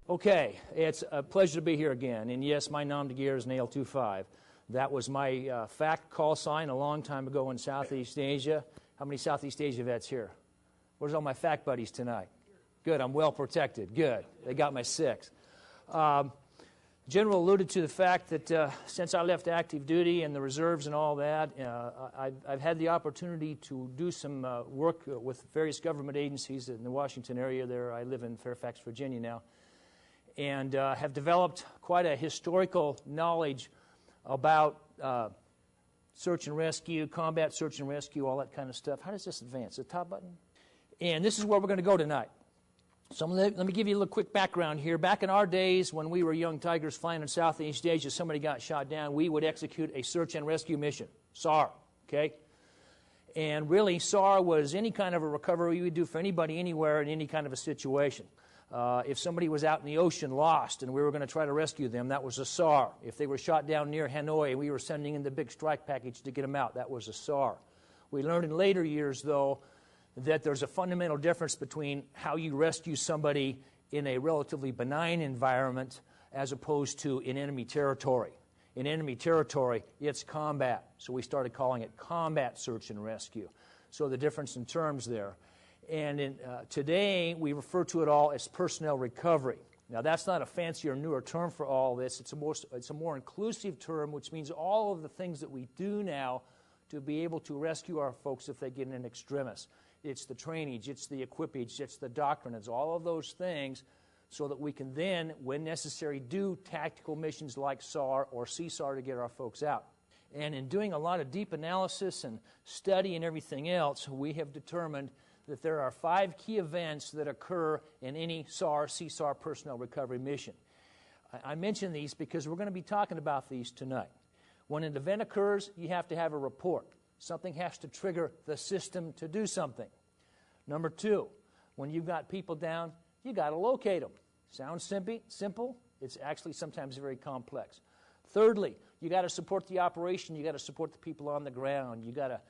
Okay, it's a pleasure to be here again. And yes, my nom de guerre is Nail25. That was my FACT call sign a long time ago in Southeast Asia. How many Southeast Asia vets here? Where's all my FACT buddies tonight? Good, I'm well protected. Good, they got my 6. General alluded to the fact that since I left active duty and the reserves and all that, I've had the opportunity to do some work with various government agencies in the Washington area there. I live in Fairfax, Virginia now, and have developed quite a historical knowledge about search and rescue, combat search and rescue, all that kind of stuff. How does this advance? The top button? And this is where we're going to go tonight. So let me give you a little quick background here. Back in our days when we were young tigers flying in Southeast Asia, somebody got shot down, we would execute a search and rescue mission, CSAR, okay? And really, CSAR was any kind of a recovery you would do for anybody, anywhere, in any kind of a situation. If somebody was out in the ocean lost and we were going to try to rescue them, that was a CSAR. If they were shot down near Hanoi and we were sending in the big strike package to get them out, that was a CSAR. We learned in later years, though, that there's a fundamental difference between how you rescue somebody in a relatively benign environment as opposed to in enemy territory. In enemy territory, it's combat, so we started calling it combat search and rescue. So the difference in terms there. And today, we refer to it all as personnel recovery. Now, that's not a fancier, newer term for all this. It's a more inclusive term, which means all of the things that we do now to be able to rescue our folks if they get in an extremis. It's the trainage, it's the equipage, it's the doctrine, it's all of those things so that we can then, when necessary, do tactical missions like SAR or CSAR to get our folks out. And in doing a lot of deep analysis and study and everything else, we have determined that there are 5 key events that occur in any SAR, CSAR personnel recovery mission. I mention these because we're going to be talking about these tonight. When an event occurs, you have to have a report. Something has to trigger the system to do something. Number 2, when you've got people down, you got to locate them. Sounds simple. It's actually sometimes very complex. Thirdly, you got to support the operation. You got to support the people on the ground. You got to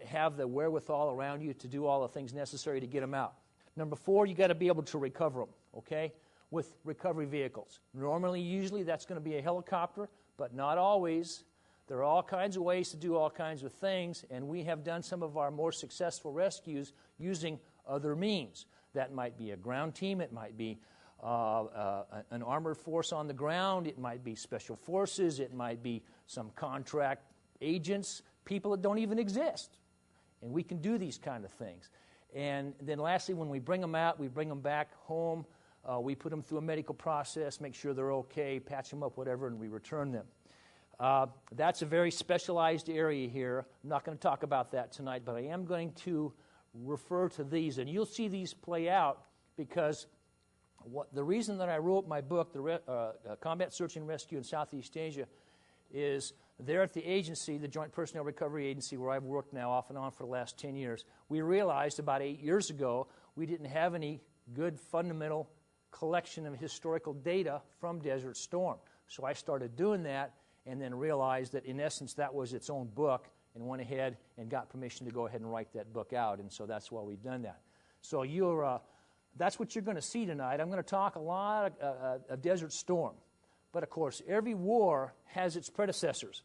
have the wherewithal around you to do all the things necessary to get them out. Number 4, you got to be able to recover them, okay, with recovery vehicles. Normally, usually, that's going to be a helicopter, but not always. There are all kinds of ways to do all kinds of things, and we have done some of our more successful rescues using other means. That might be a ground team. It might be an armored force on the ground. It might be special forces. It might be some contract agents, people that don't even exist. And we can do these kind of things. And then lastly, when we bring them out, we bring them back home. We put them through a medical process, make sure they're okay, patch them up, whatever, and we return them. That's a very specialized area here. I'm not going to talk about that tonight, but I am going to refer to these. And you'll see these play out because the reason that I wrote my book, Combat Search and Rescue in Southeast Asia, is there at the agency, the Joint Personnel Recovery Agency, where I've worked now off and on for the last 10 years, we realized about 8 years ago we didn't have any good fundamental collection of historical data from Desert Storm. So I started doing that and then realized that, in essence, that was its own book, and went ahead and got permission to go ahead and write that book out, and so that's why we've done that. So that's what you're going to see tonight. I'm going to talk a lot of Desert Storm, but, of course, every war has its predecessors,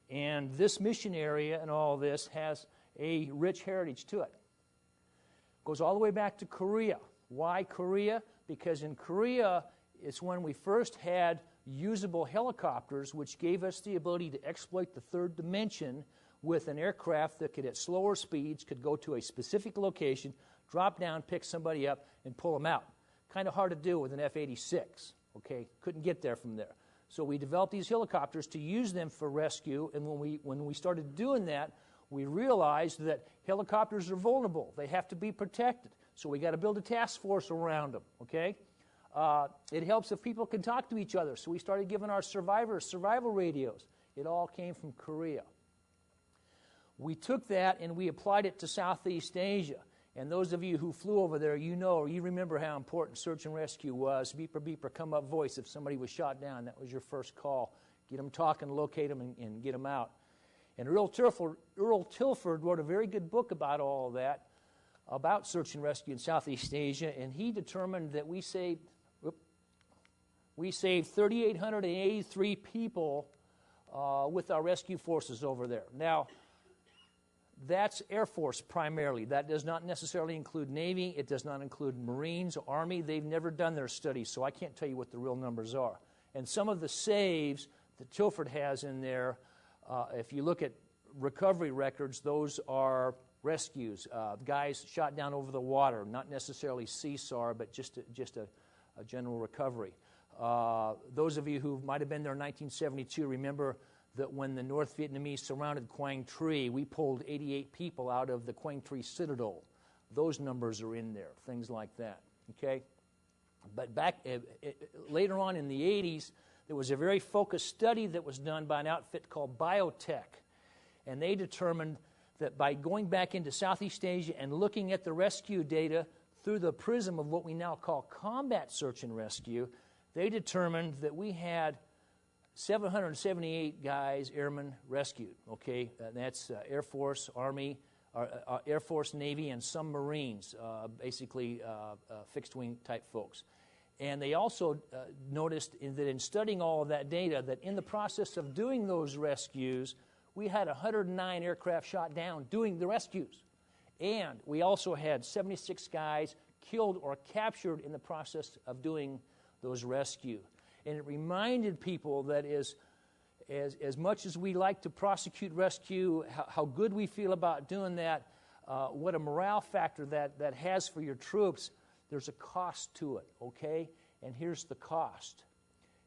and this mission area and all this has a rich heritage to it. It goes all the way back to Korea. Why Korea? Because in Korea, it's when we first had usable helicopters, which gave us the ability to exploit the third dimension with an aircraft that could, at slower speeds, could go to a specific location, drop down, pick somebody up, and pull them out. Kind of hard to do with an F-86, okay? Couldn't get there from there. So we developed these helicopters to use them for rescue, and when we started doing that, we realized that helicopters are vulnerable. They have to be protected. So we got to build a task force around them, okay? It helps if people can talk to each other. So we started giving our survivors survival radios. It all came from Korea. We took that and we applied it to Southeast Asia. And those of you who flew over there, you remember how important search and rescue was. Beeper, beeper, come up voice. If somebody was shot down, that was your first call. Get them talking, locate them, and get them out. And Earl Tilford wrote a very good book about all of that, about search and rescue in Southeast Asia, and he determined that we saved We saved 3,883 people with our rescue forces over there. Now, that's Air Force primarily. That does not necessarily include Navy. It does not include Marines or Army. They've never done their studies, so I can't tell you what the real numbers are. And some of the saves that Tilford has in there, if you look at recovery records, those are rescues, guys shot down over the water, not necessarily CSAR, but just a general recovery. Those of you who might have been there in 1972 remember that when the North Vietnamese surrounded Quang Tri, we pulled 88 people out of the Quang Tri Citadel. Those numbers are in there, things like that, okay? But back later on in the 80s, there was a very focused study that was done by an outfit called Biotech, and they determined that by going back into Southeast Asia and looking at the rescue data through the prism of what we now call combat search and rescue, they determined that we had 778 guys, airmen, rescued, okay? That's Air Force, Army, Air Force, Navy, and some Marines, basically fixed-wing type folks. And they also noticed that in studying all of that data, that in the process of doing those rescues, we had 109 aircraft shot down doing the rescues. And we also had 76 guys killed or captured in the process of doing those rescue. And it reminded people that as much as we like to prosecute rescue, how good we feel about doing that, what a morale factor that has for your troops, there's a cost to it, okay? And here's the cost.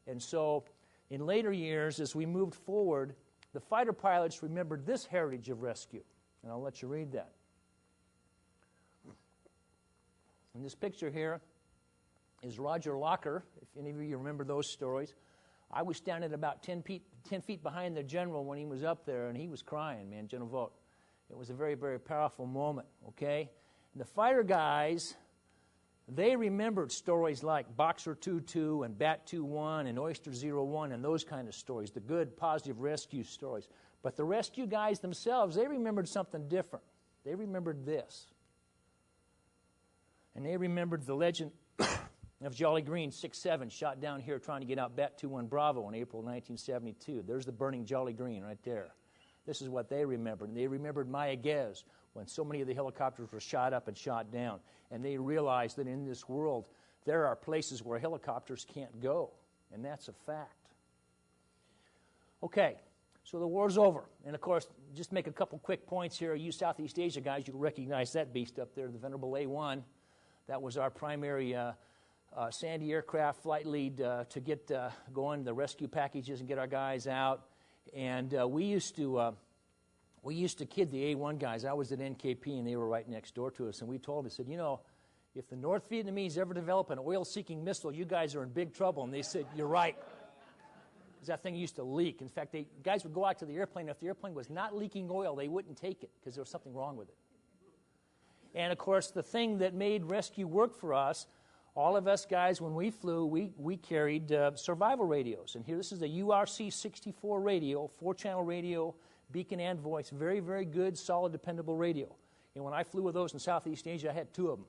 And so in later years, as we moved forward, the fighter pilots remembered this heritage of rescue. And I'll let you read that. In this picture here is Roger Locker, if any of you remember those stories. I was standing about 10 feet behind the general when he was up there, and he was crying, man, General Vought. It was a very, very powerful moment, okay? And the fighter guys, they remembered stories like Boxer 2-2 and Bat 2-1 and Oyster 0-1 and those kind of stories, the good, positive rescue stories. But the rescue guys themselves, they remembered something different. They remembered this. And they remembered the legend of Jolly Green 6-7 shot down here trying to get out Bat 2-1 Bravo in April 1972. There's the burning Jolly Green right there. This is what they remembered. And they remembered Mayaguez when so many of the helicopters were shot up and shot down. And they realized that in this world, there are places where helicopters can't go. And that's a fact. Okay, so the war's over. And of course, just make a couple quick points here. You Southeast Asia guys, you recognize that beast up there, the venerable A-1. That was our primary Sandy aircraft flight lead to get going the rescue packages and get our guys out. And we used to kid the A-1 guys. I was at NKP, and they were right next door to us. And we told them, I said, you know, if the North Vietnamese ever develop an oil-seeking missile, you guys are in big trouble. And they said, you're right. Because that thing used to leak. In fact, guys would go out to the airplane. If the airplane was not leaking oil, they wouldn't take it because there was something wrong with it. And, of course, the thing that made rescue work for us, all of us guys, when we flew, we carried survival radios. And here, this is a URC-64 radio, 4-channel radio, beacon and voice, very, very good, solid, dependable radio. And when I flew with those in Southeast Asia, I had 2 of them.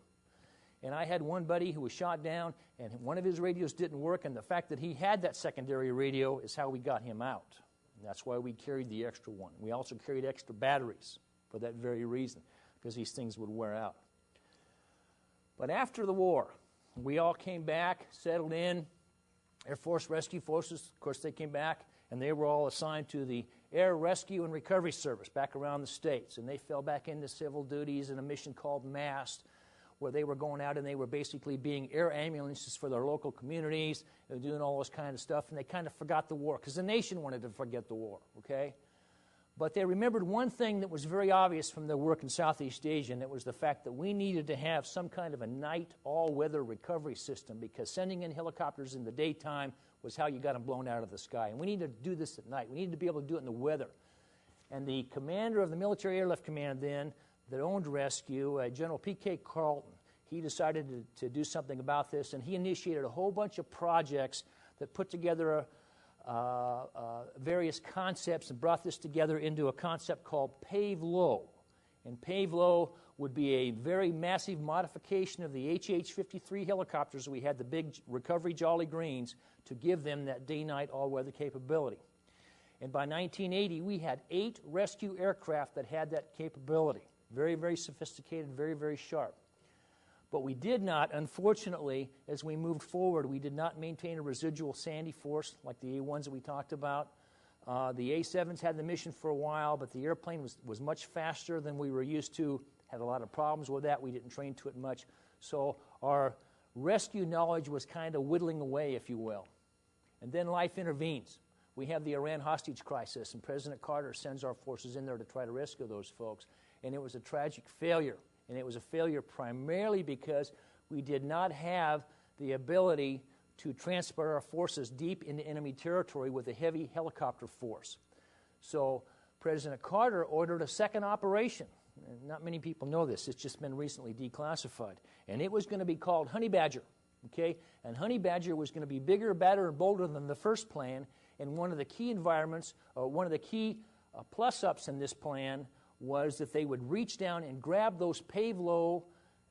And I had one buddy who was shot down, and one of his radios didn't work, and the fact that he had that secondary radio is how we got him out. And that's why we carried the extra one. We also carried extra batteries for that very reason, because these things would wear out. But after the war, we all came back, settled in. Air Force Rescue Forces, of course, they came back, and they were all assigned to the Air Rescue and Recovery Service back around the States. And they fell back into civil duties in a mission called MAST, where they were going out and they were basically being air ambulances for their local communities. They were doing all this kind of stuff, and they kind of forgot the war, because the nation wanted to forget the war, okay? But they remembered one thing that was very obvious from their work in Southeast Asia, and it was the fact that we needed to have some kind of a night all-weather recovery system, because sending in helicopters in the daytime was how you got them blown out of the sky. And we needed to do this at night. We needed to be able to do it in the weather. And the commander of the Military Airlift Command then, that owned rescue, General P.K. Carlton, he decided to do something about this, and he initiated a whole bunch of projects that put together various concepts and brought this together into a concept called Pave Low. And Pave Low would be a very massive modification of the HH-53 helicopters. We had the big recovery Jolly Greens to give them that day-night all-weather capability. And by 1980, we had 8 rescue aircraft that had that capability. Very, very sophisticated, very, very sharp. But we did not, unfortunately, as we moved forward, we did not maintain a residual Sandy force like the A-1s that we talked about. The A-7s had the mission for a while, but the airplane was much faster than we were used to, had a lot of problems with that. We didn't train to it much. So our rescue knowledge was kind of whittling away, if you will. And then life intervenes. We have the Iran hostage crisis, and President Carter sends our forces in there to try to rescue those folks. And it was a tragic failure. And it was a failure primarily because we did not have the ability to transport our forces deep into enemy territory with a heavy helicopter force. So President Carter ordered a second operation. And not many people know this. It's just been recently declassified. And it was going to be called Honey Badger. Okay? And Honey Badger was going to be bigger, badder, and bolder than the first plan. And one of the key environments, or one of the key plus-ups in this plan was that they would reach down and grab those pave-low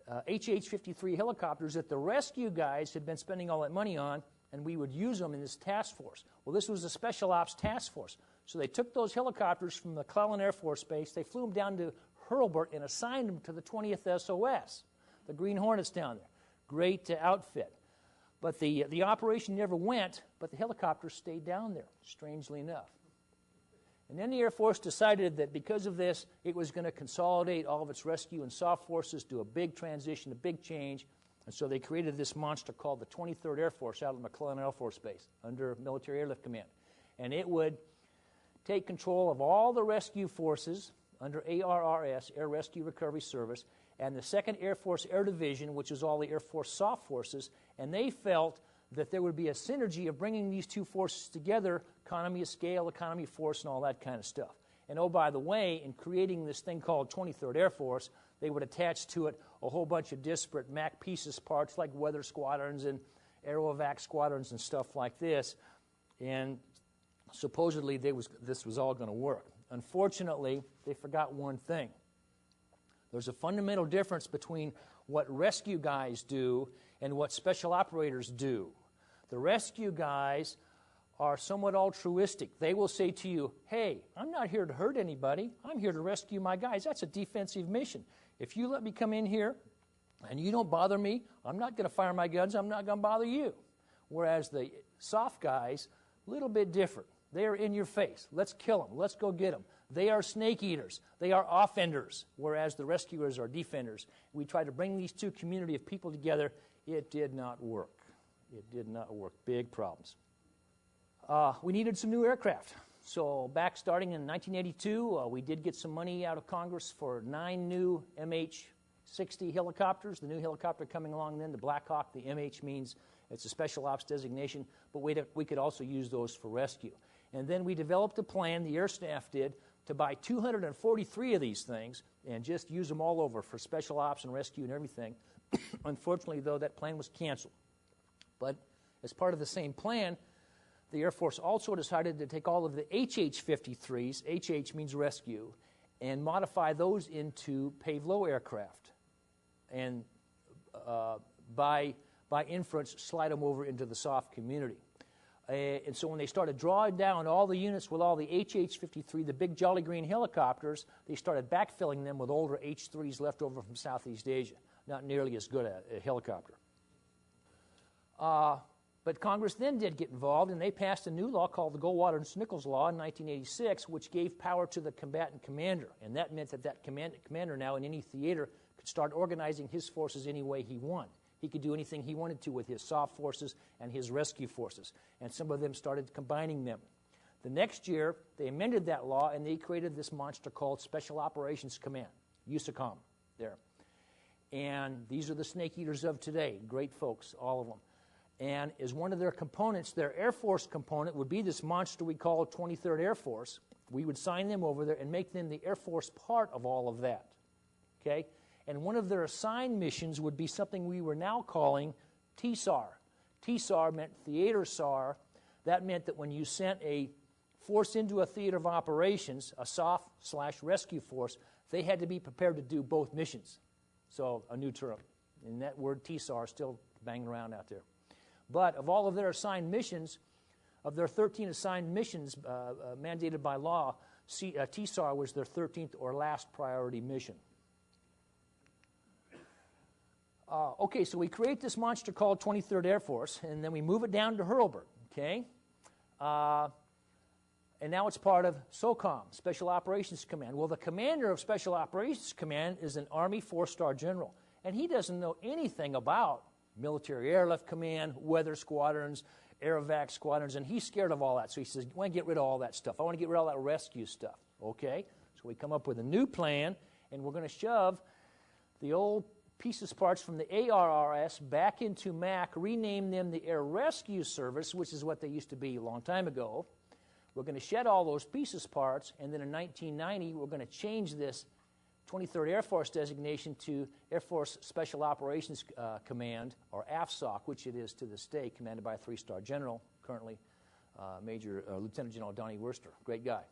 HH-53 helicopters that the rescue guys had been spending all that money on, and we would use them in this task force. Well, this was a special ops task force. So they took those helicopters from the Cleland Air Force Base, they flew them down to Hurlburt and assigned them to the 20th SOS, the Green Hornets down there. Great outfit. But the operation never went, but the helicopters stayed down there, strangely enough. And then the Air Force decided that because of this, it was going to consolidate all of its rescue and soft forces, do a big transition, a big change. And so they created this monster called the 23rd Air Force out of McClellan Air Force Base under Military Airlift Command. And it would take control of all the rescue forces under ARRS, Air Rescue Recovery Service, and the 2nd Air Force Air Division, which is all the Air Force soft forces. And they felt that there would be a synergy of bringing these two forces together, economy of scale, economy of force, and all that kind of stuff. And oh, by the way, in creating this thing called 23rd Air Force, they would attach to it a whole bunch of disparate MAC pieces parts like weather squadrons and aerovac squadrons and stuff like this. And supposedly this was all going to work. Unfortunately, they forgot one thing. There's a fundamental difference between what rescue guys do and what special operators do. The rescue guys are somewhat altruistic. They will say to you, hey, I'm not here to hurt anybody. I'm here to rescue my guys. That's a defensive mission. If you let me come in here and you don't bother me, I'm not going to fire my guns. I'm not going to bother you. Whereas the soft guys, a little bit different. They are in your face. Let's kill them. Let's go get them. They are snake eaters. They are offenders, whereas the rescuers are defenders. We tried to bring these two community of people together. It did not work. It did not work. Big problems. We needed some new aircraft. So back starting in 1982, we did get some money out of Congress for 9 new MH-60 helicopters. The new helicopter coming along then, the Black Hawk, the MH means it's a special ops designation, but we could also use those for rescue. And then we developed a plan, the Air Staff did, to buy 243 of these things and just use them all over for special ops and rescue and everything. Unfortunately, though, that plan was canceled. But as part of the same plan, the Air Force also decided to take all of the HH-53s, HH means rescue, and modify those into pave-low aircraft. And by inference, slide them over into the soft community. And so when they started drawing down all the units with all the HH-53, the big Jolly Green helicopters, they started backfilling them with older H-3s left over from Southeast Asia. Not nearly as good a helicopter. But Congress then did get involved, and they passed a new law called the Goldwater-Nichols Law in 1986, which gave power to the combatant commander. And that meant that commander now in any theater could start organizing his forces any way he wanted. He could do anything he wanted to with his soft forces and his rescue forces. And some of them started combining them. The next year, they amended that law, and they created this monster called Special Operations Command, USACOM, there. And these are the snake eaters of today, great folks, all of them. And as one of their components, their Air Force component would be this monster we call 23rd Air Force. We would sign them over there and make them the Air Force part of all of that, okay? And one of their assigned missions would be something we were now calling CSAR. CSAR meant Theater SAR. That meant that when you sent a force into a theater of operations, a SOF/rescue force, they had to be prepared to do both missions. So a new term. And that word CSAR is still banging around out there. But of all of their assigned missions, of their 13 assigned missions mandated by law, CSAR was their 13th or last priority mission. Okay, so we create this monster called 23rd Air Force, and then we move it down to Hurlburt, okay? And now it's part of SOCOM, Special Operations Command. Well, the commander of Special Operations Command is an Army 4-star general, and he doesn't know anything about military airlift command, weather squadrons, air evac squadrons, and he's scared of all that. So he says, I want to get rid of all that stuff. I want to get rid of all that rescue stuff, okay? So we come up with a new plan, and we're going to shove the old pieces parts from the ARRS back into MAC, rename them the Air Rescue Service, which is what they used to be a long time ago. We're going to shed all those pieces parts, and then in 1990, we're going to change this 23rd Air Force designation to Air Force Special Operations Command, or AFSOC, which it is to this day, commanded by a 3-star general, currently Lieutenant General Donnie Worster. Great guy.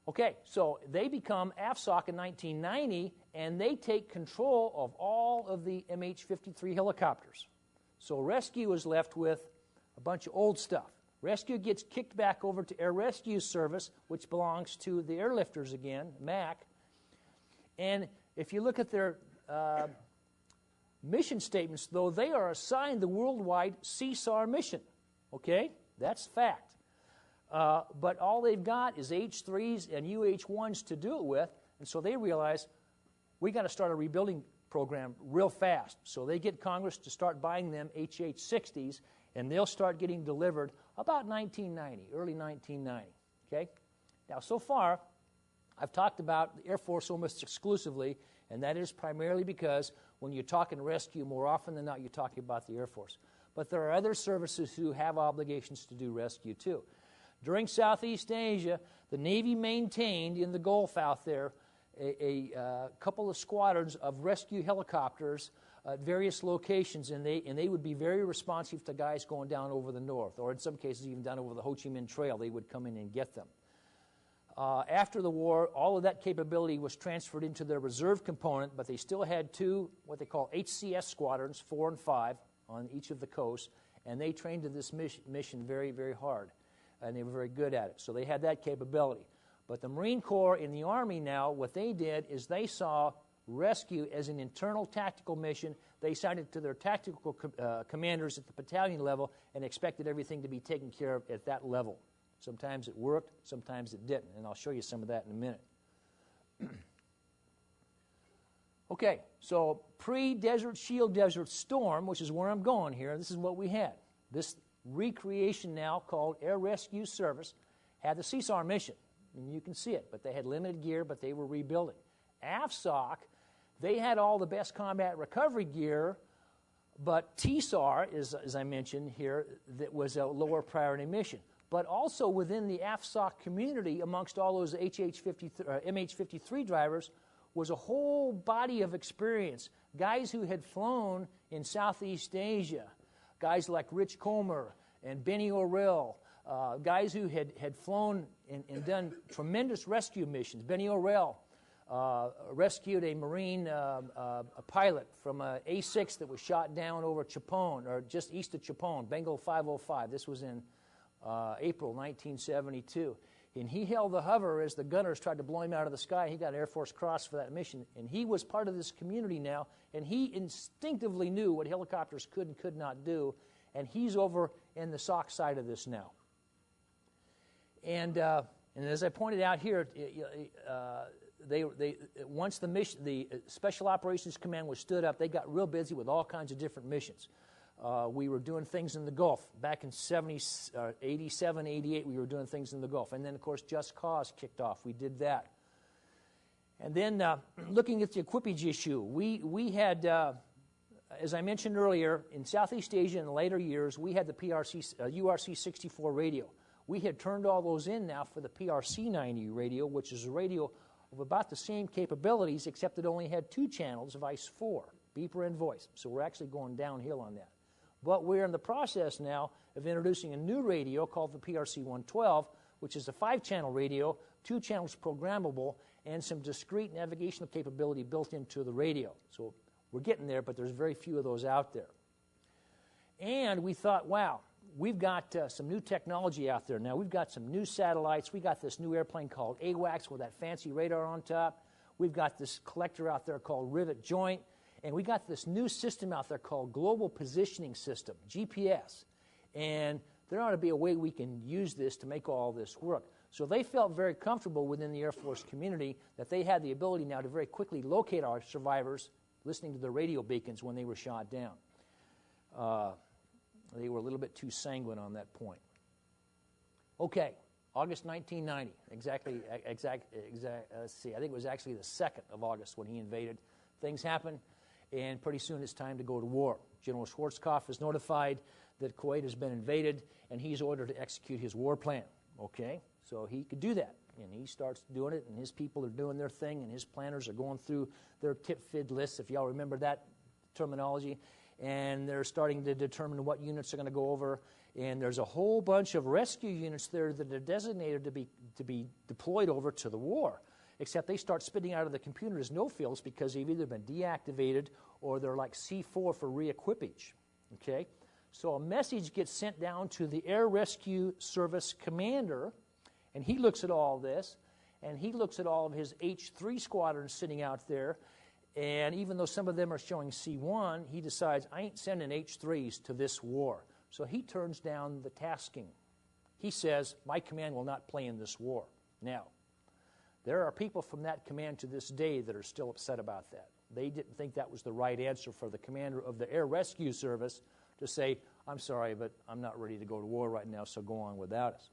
Okay, so they become AFSOC in 1990, and they take control of all of the MH-53 helicopters. So Rescue is left with a bunch of old stuff. Rescue gets kicked back over to Air Rescue Service, which belongs to the airlifters again, MAC. And if you look at their mission statements, though, they are assigned the worldwide CSAR mission. Okay? That's fact. But all they've got is H-3s and UH-1s to do it with, and so they realize we got to start a rebuilding program real fast. So they get Congress to start buying them HH-60s, and they'll start getting delivered about 1990, early 1990. Okay? Now, so far, I've talked about the Air Force almost exclusively, and that is primarily because when you're talking rescue, more often than not, you're talking about the Air Force. But there are other services who have obligations to do rescue, too. During Southeast Asia, the Navy maintained in the Gulf out there a couple of squadrons of rescue helicopters at various locations, and they would be very responsive to guys going down over the north, or in some cases even down over the Ho Chi Minh Trail. They would come in and get them. After the war, all of that capability was transferred into their reserve component, but they still had two, what they call HCS squadrons, 4 and 5, on each of the coasts, and they trained to this mission very, very hard. And they were very good at it. So they had that capability. But the Marine Corps and the Army now, what they did is they saw rescue as an internal tactical mission. They assigned it to their tactical commanders at the battalion level and expected everything to be taken care of at that level. Sometimes it worked, sometimes it didn't, and I'll show you some of that in a minute. Okay, so pre-Desert Shield, Desert Storm, which is where I'm going here, this is what we had. This recreation now called Air Rescue Service had the CSAR mission, and you can see it, but they had limited gear, but they were rebuilding. AFSOC, they had all the best combat recovery gear, but TSAR, as I mentioned here, that was a lower priority mission. But also within the AFSOC community, amongst all those MH-53 drivers, was a whole body of experience. Guys who had flown in Southeast Asia, guys like Rich Comer and Benny O'Rell, guys who had flown and done tremendous rescue missions. Benny O'Rell rescued a Marine a pilot from an A-6 that was shot down over Chapone, or just east of Chapone, Bengal 505. This was in April 1972. And he held the hover as the gunners tried to blow him out of the sky. He got Air Force Cross for that mission. And he was part of this community now, and he instinctively knew what helicopters could and could not do. And he's over in the SOC side of this now. And as I pointed out here, once the Special Operations Command was stood up, they got real busy with all kinds of different missions. We were doing things in the Gulf. Back in 87, 88, we were doing things in the Gulf. And then, of course, Just Cause kicked off. We did that. And then looking at the equipage issue, we had, as I mentioned earlier, in Southeast Asia in the later years, we had the URC-64 radio. We had turned all those in now for the PRC-90 radio, which is a radio of about the same capabilities, except it only had 2 channels of ICE-4, beeper and voice. So we're actually going downhill on that. But we're in the process now of introducing a new radio called the PRC-112, which is a 5-channel radio, 2 channels programmable, and some discrete navigational capability built into the radio. So we're getting there, but there's very few of those out there. And we thought, wow, we've got some new technology out there now. We've got some new satellites. We got this new airplane called AWACS with that fancy radar on top. We've got this collector out there called Rivet Joint. And we got this new system out there called Global Positioning System, GPS. And there ought to be a way we can use this to make all this work. So they felt very comfortable within the Air Force community that they had the ability now to very quickly locate our survivors listening to the radio beacons when they were shot down. They were a little bit too sanguine on that point. Okay, August 1990, let's see, I think it was actually the 2nd of August when he invaded. Things happened, and pretty soon it's time to go to war. General Schwarzkopf is notified that Kuwait has been invaded, and he's ordered to execute his war plan. Okay, so he could do that, and he starts doing it, and his people are doing their thing, and his planners are going through their tip-fid lists, if y'all remember that terminology, and they're starting to determine what units are going to go over, and there's a whole bunch of rescue units there that are designated to be deployed over to the war, except they start spitting out of the computer as no-fills because they've either been deactivated or they're like C4 for re-equipage. Okay? So a message gets sent down to the Air Rescue Service commander, and he looks at all this, and he looks at all of his H-3 squadrons sitting out there, and even though some of them are showing C1, he decides, I ain't sending H-3s to this war. So he turns down the tasking. He says, my command will not play in this war. Now, there are people from that command to this day that are still upset about that. They didn't think that was the right answer for the commander of the Air Rescue Service to say, I'm sorry, but I'm not ready to go to war right now, so go on without us.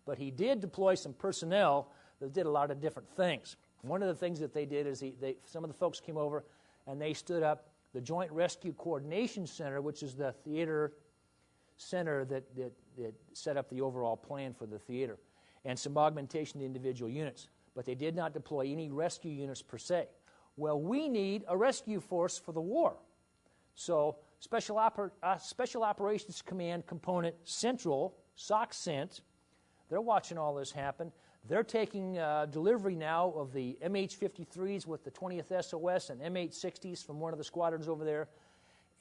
But he did deploy some personnel that did a lot of different things. One of the things that they did is some of the folks came over and they stood up the Joint Rescue Coordination Center, which is the theater center that set up the overall plan for the theater, and some augmentation to individual units. But they did not deploy any rescue units per se. Well, we need a rescue force for the war. So Special Operations Command Component Central, SOCCENT, they're watching all this happen. They're taking delivery now of the MH-53s with the 20th SOS and MH-60s from one of the squadrons over there.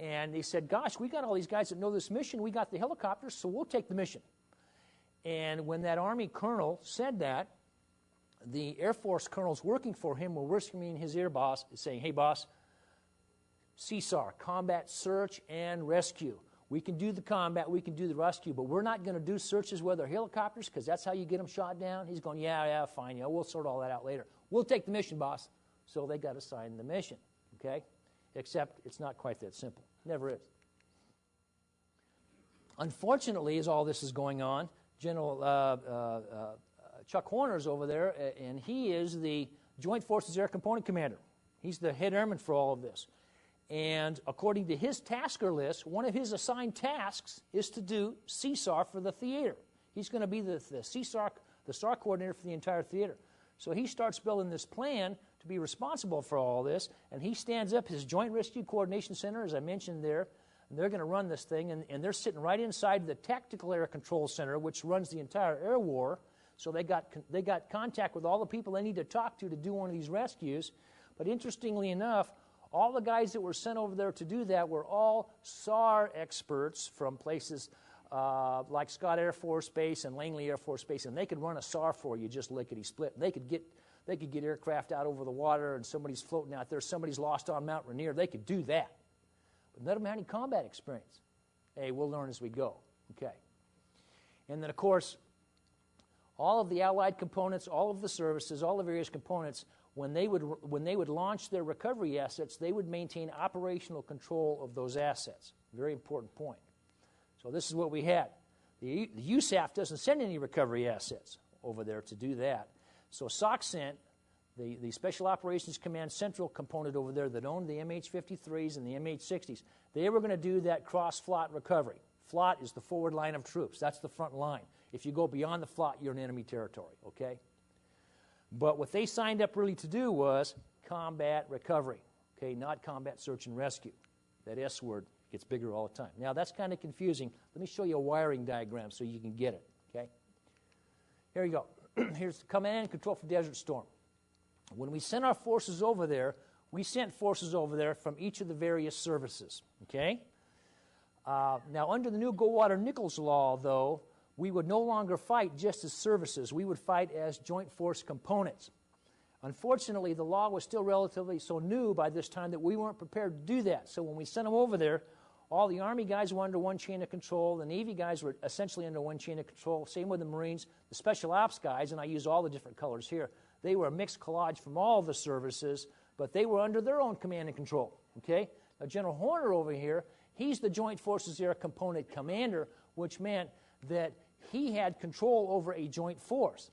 And they said, gosh, we got all these guys that know this mission. We got the helicopters, so we'll take the mission. And when that Army colonel said that, the Air Force colonels working for him were whispering in his ear, boss, saying, hey, boss, CSAR, Combat Search and Rescue. We can do the combat, we can do the rescue, but we're not going to do searches with our helicopters because that's how you get them shot down. He's going, yeah, fine, yeah, we'll sort all that out later. We'll take the mission, boss. So they got assigned the mission, okay? Except it's not quite that simple. Never is. Unfortunately, as all this is going on, General Chuck Horner's over there, and he is the Joint Forces Air Component Commander. He's the head airman for all of this. And according to his tasker list, one of his assigned tasks is to do CSAR for the theater. He's going to be the CSAR, the SAR coordinator for the entire theater. So he starts building this plan to be responsible for all this, and he stands up his Joint Rescue Coordination Center, as I mentioned there, and they're going to run this thing, and they're sitting right inside the Tactical Air Control Center, which runs the entire air war. So they got contact with all the people they need to talk to do one of these rescues. But interestingly enough, all the guys that were sent over there to do that were all SAR experts from places like Scott Air Force Base and Langley Air Force Base, and they could run a SAR for you just lickety-split. They could get aircraft out over the water, and somebody's floating out there, somebody's lost on Mount Rainier. They could do that. But none of them had any combat experience. Hey, we'll learn as we go. Okay. And then, of course, all of the Allied components, all of the services, all the various components, when they would launch their recovery assets, they would maintain operational control of those assets. Very important point. So this is what we had. The USAF doesn't send any recovery assets over there to do that. So SOCCENT, the Special Operations Command Central component over there that owned the MH-53s and the MH-60s, they were going to do that cross-FLOT recovery. FLOT is the forward line of troops. That's the front line. If you go beyond the FLOT, you're in enemy territory, okay? But what they signed up really to do was combat recovery, okay, not combat search and rescue. That S word gets bigger all the time. Now, that's kind of confusing. Let me show you a wiring diagram so you can get it, okay? Here you go. Here's the command and control for Desert Storm. When we sent our forces over there, we sent forces over there from each of the various services, okay? Now, under the new Goldwater-Nichols law, though, we would no longer fight just as services. We would fight as joint force components. Unfortunately, the law was still relatively so new by this time that we weren't prepared to do that. So when we sent them over there, all the Army guys were under one chain of control. The Navy guys were essentially under one chain of control. Same with the Marines. The Special Ops guys, and I use all the different colors here, they were a mixed collage from all the services, but they were under their own command and control. Okay? Now, General Horner over here, he's the Joint Forces Air Component Commander, which meant that he had control over a joint force.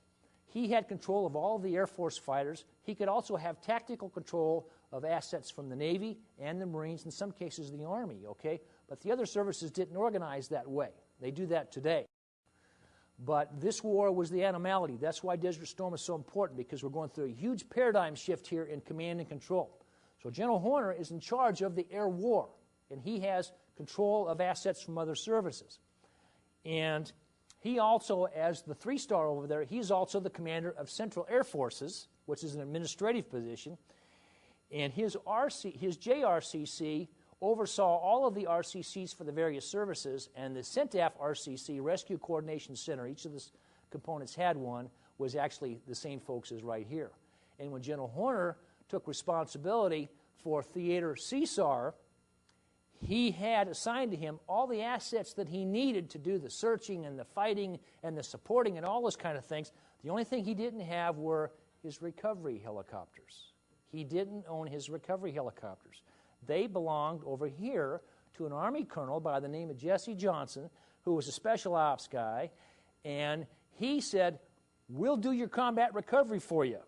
He had control of all of the Air Force fighters. He could also have tactical control of assets from the Navy and the Marines, in some cases the Army, okay? But the other services didn't organize that way. They do that today. But this war was the anomaly. That's why Desert Storm is so important, because we're going through a huge paradigm shift here in command and control. So General Horner is in charge of the air war, and he has control of assets from other services. And he also, as the 3-star over there, he's also the commander of Central Air Forces, which is an administrative position. And his JRCC oversaw all of the RCCs for the various services, and the CENTAF RCC, Rescue Coordination Center, each of the components had one, was actually the same folks as right here. And when General Horner took responsibility for Theater CSAR, he had assigned to him all the assets that he needed to do the searching and the fighting and the supporting and all those kind of things. The only thing he didn't have were his recovery helicopters. He didn't own his recovery helicopters. They belonged over here to an Army colonel by the name of Jesse Johnson, who was a special ops guy, and he said, "We'll do your combat recovery for you."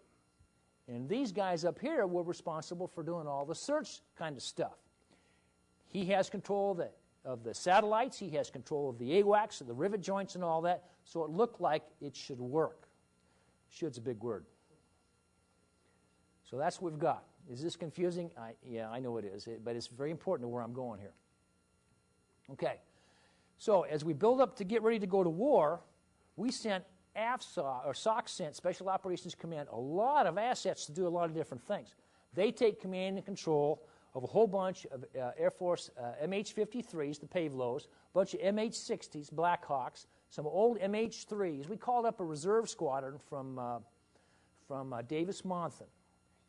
And these guys up here were responsible for doing all the search kind of stuff. He has control of the satellites. He has control of the AWACS, and the rivet joints and all that, so it looked like it should work. Should's a big word. So that's what we've got. Is this confusing? Yeah, I know it is, but it's very important to where I'm going here. Okay, so as we build up to get ready to go to war, we sent AFSA, or SOC sent, Special Operations Command, a lot of assets to do a lot of different things. They take command and control of a whole bunch of Air Force MH-53s, the Pavlos, a bunch of MH-60s, Blackhawks, some old MH-3s. We called up a reserve squadron from Davis-Monthan.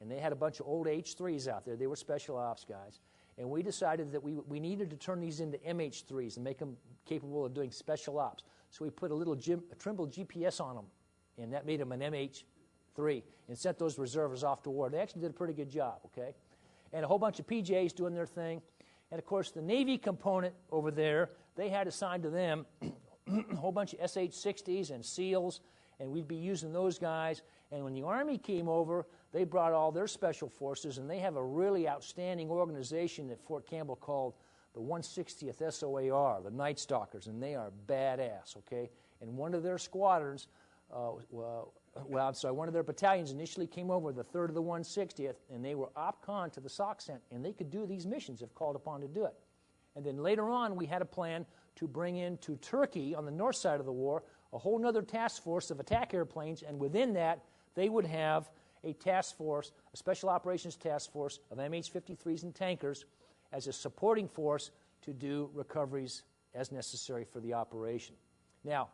And they had a bunch of old H-3s out there. They were special ops guys. And we decided that we needed to turn these into MH-3s and make them capable of doing special ops. So we put a little Trimble GPS on them, and that made them an MH-3, and sent those reservists off to war. They actually did a pretty good job, okay? And a whole bunch of PJs doing their thing. And, of course, the Navy component over there, they had assigned to them a whole bunch of SH-60s and SEALs, and we'd be using those guys. And when the Army came over, they brought all their special forces, and they have a really outstanding organization at Fort Campbell called the 160th SOAR, the Night Stalkers, and they are badass, okay? And one of their squadrons, one of their battalions initially came over, the 3rd of the 160th, and they were OPCON to the SOC cent, and they could do these missions if called upon to do it. And then later on, we had a plan to bring into Turkey, on the north side of the war, a whole other task force of attack airplanes, and within that, they would have a task force, a special operations task force of MH-53s and tankers as a supporting force to do recoveries as necessary for the operation. Now,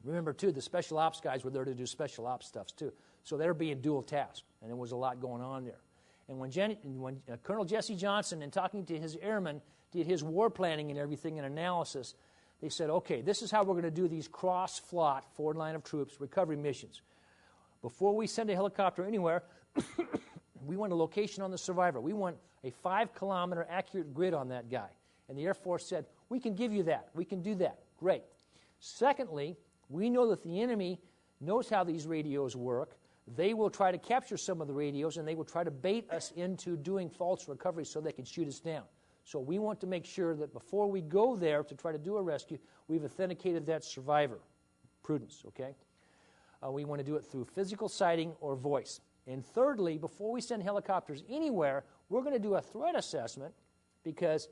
remember, too, the special ops guys were there to do special ops stuff, too. So they're being dual tasked, and there was a lot going on there. And when Colonel Jesse Johnson, in talking to his airmen, did his war planning and everything and analysis, they said, okay, this is how we're going to do these cross-FLOT, forward line of troops, recovery missions. Before we send a helicopter anywhere, we want a location on the survivor. We want a 5-kilometer accurate grid on that guy. And the Air Force said, we can give you that. We can do that. Great. Secondly, we know that the enemy knows how these radios work. They will try to capture some of the radios, and they will try to bait us into doing false recovery so they can shoot us down. So we want to make sure that before we go there to try to do a rescue, we've authenticated that survivor. Prudence, okay? We want to do it through physical sighting or voice. And thirdly, before we send helicopters anywhere, we're going to do a threat assessment, because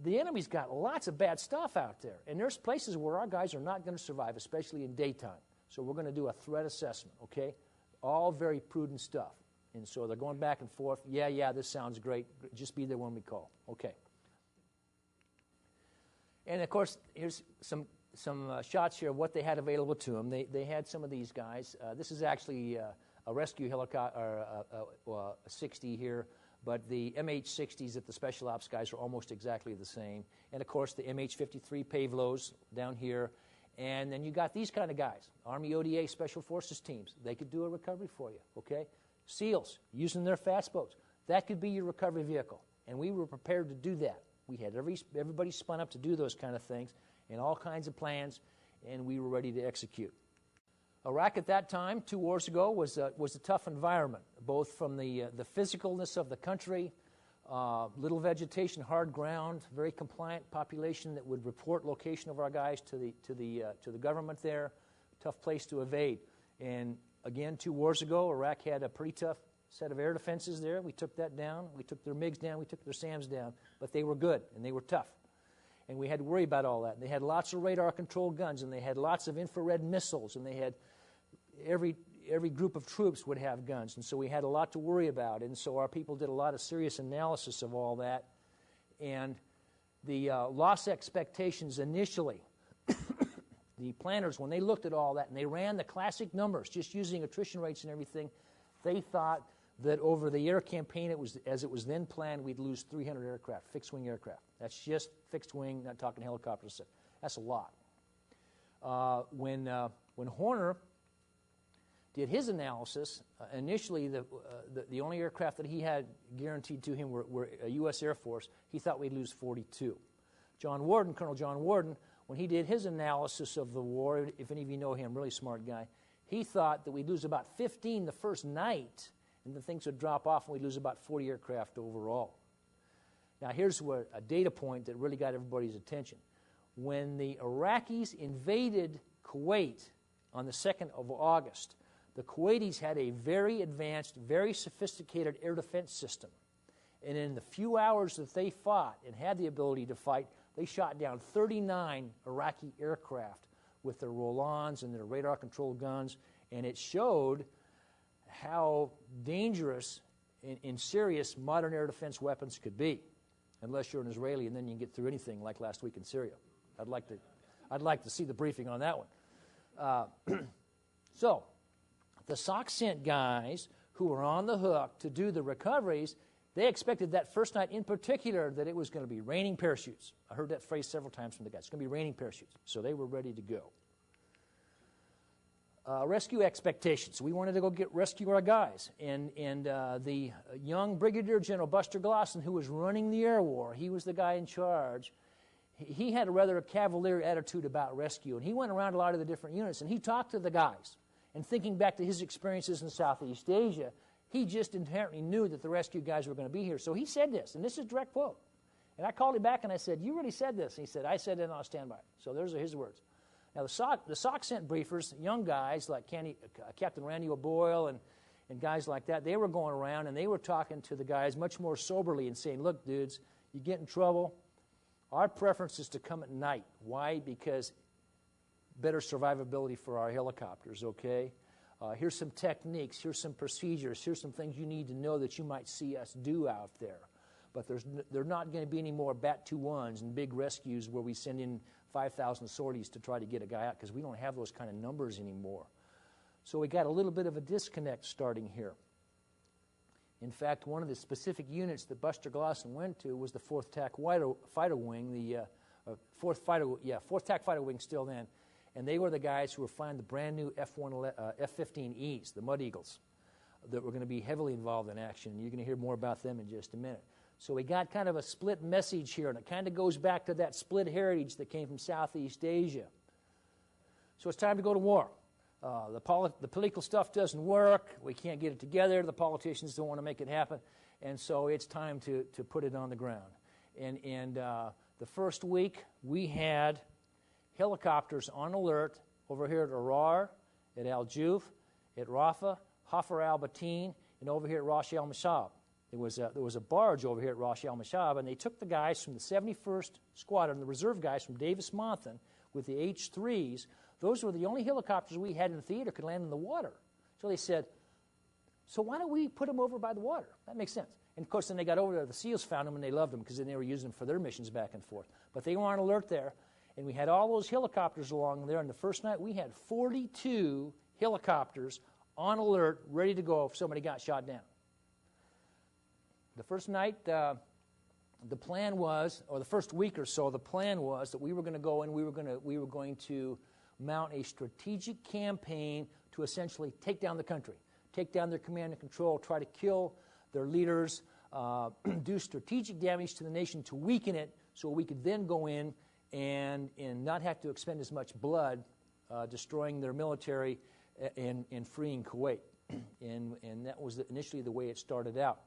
the enemy's got lots of bad stuff out there. And there's places where our guys are not going to survive, especially in daytime. So we're going to do a threat assessment, okay? All very prudent stuff. And so they're going back and forth. Yeah, this sounds great. Just be there when we call. Okay. And, of course, here's some shots here of what they had available to them. They had some of these guys. This is actually a rescue helicopter, a 60 here, but the MH-60s that the Special Ops guys are almost exactly the same. And, of course, the MH-53 Pavlos down here. And then you got these kind of guys, Army ODA Special Forces teams. They could do a recovery for you, okay? SEALs, using their fast boats. That could be your recovery vehicle. And we were prepared to do that. We had everybody spun up to do those kind of things and all kinds of plans, and we were ready to execute. Iraq at that time, 2 wars ago, was a tough environment, both from the physicalness of the country, little vegetation, hard ground, very compliant population that would report location of our guys to the government there. Tough place to evade. And again, 2 wars ago, Iraq had a pretty tough set of air defenses there. We took that down. We took their MiGs down. We took their SAMs down. But they were good, and they were tough. And we had to worry about all that. And they had lots of radar-controlled guns, and they had lots of infrared missiles, and they had every group of troops would have guns. And so we had a lot to worry about. And so our people did a lot of serious analysis of all that. And the loss expectations initially, the planners, when they looked at all that and they ran the classic numbers, just using attrition rates and everything, they thought that over the air campaign, as it was then planned, we'd lose 300 aircraft, fixed-wing aircraft. That's just fixed-wing, not talking helicopters. That's a lot. When Horner did his analysis, initially the only aircraft that he had guaranteed to him were a U.S. Air Force. He thought we'd lose 42. Colonel John Warden, when he did his analysis of the war, if any of you know him, really smart guy, he thought that we'd lose about 15 the first night, and then things would drop off, and we'd lose about 40 aircraft overall. Now, here's a data point that really got everybody's attention. When the Iraqis invaded Kuwait on the 2nd of August, the Kuwaitis had a very advanced, very sophisticated air defense system. And in the few hours that they fought and had the ability to fight, they shot down 39 Iraqi aircraft with their roll-ons and their radar-controlled guns, and it showed how dangerous and serious modern air defense weapons could be, unless you're an Israeli and then you can get through anything like last week in Syria. I'd like to see the briefing on that one. So, the SOC sent guys who were on the hook to do the recoveries. They expected that first night in particular that it was going to be raining parachutes. I heard that phrase several times from the guys. It's going to be raining parachutes. So they were ready to go. Rescue expectations. We wanted to go rescue our guys. And the young Brigadier General Buster Glosson, who was running the air war, he was the guy in charge. He had a rather cavalier attitude about rescue. And he went around a lot of the different units, and he talked to the guys. And thinking back to his experiences in Southeast Asia, he just inherently knew that the rescue guys were going to be here. So he said this, and this is a direct quote. And I called him back and I said, "You really said this?" And he said, "I said it and I'll stand by it." So those are his words. Now the SOC sent briefers, young guys like Captain Randy O'Boyle and guys like that. They were going around and they were talking to the guys much more soberly and saying, "Look, dudes, you get in trouble. Our preference is to come at night." Why? Because better survivability for our helicopters, okay? Here's some techniques, here's some procedures, here's some things you need to know that you might see us do out there. But there are not going to be any more Bat-21s and big rescues where we send in 5,000 sorties to try to get a guy out, because we don't have those kind of numbers anymore. So we got a little bit of a disconnect starting here. In fact, one of the specific units that Buster Glosson went to was the 4th TAC Fighter Wing, the 4th TAC Fighter Wing still then. And they were the guys who were flying the brand new F-15Es, the Mud Eagles, that were going to be heavily involved in action. And you're going to hear more about them in just a minute. So we got kind of a split message here, and it kind of goes back to that split heritage that came from Southeast Asia. So it's time to go to war. The political stuff doesn't work. We can't get it together. The politicians don't want to make it happen. And so it's time to put it on the ground. And the first week, we had helicopters on alert over here at Arar, at Al Juf, at Rafah, Hafar al-Batin, and over here at Rosh al-Mashab. There was a barge over here at Rosh al-Mashab, and they took the guys from the 71st Squadron, the reserve guys from Davis-Monthan, with the H-3s, those were the only helicopters we had in the theater could land in the water. So they said, so why don't we put them over by the water? That makes sense. And, of course, then they got over there. The SEALs found them, and they loved them because then they were using them for their missions back and forth. But they were on alert there, and we had all those helicopters along there. And the first night, we had 42 helicopters on alert, ready to go if somebody got shot down. The first night, the plan was, or the first week or so, the plan was that we were going to go and we were going to mount a strategic campaign to essentially take down the country, take down their command and control, try to kill their leaders, do strategic damage to the nation to weaken it so we could then go in and not have to expend as much blood destroying their military and freeing Kuwait. And that was initially the way it started out.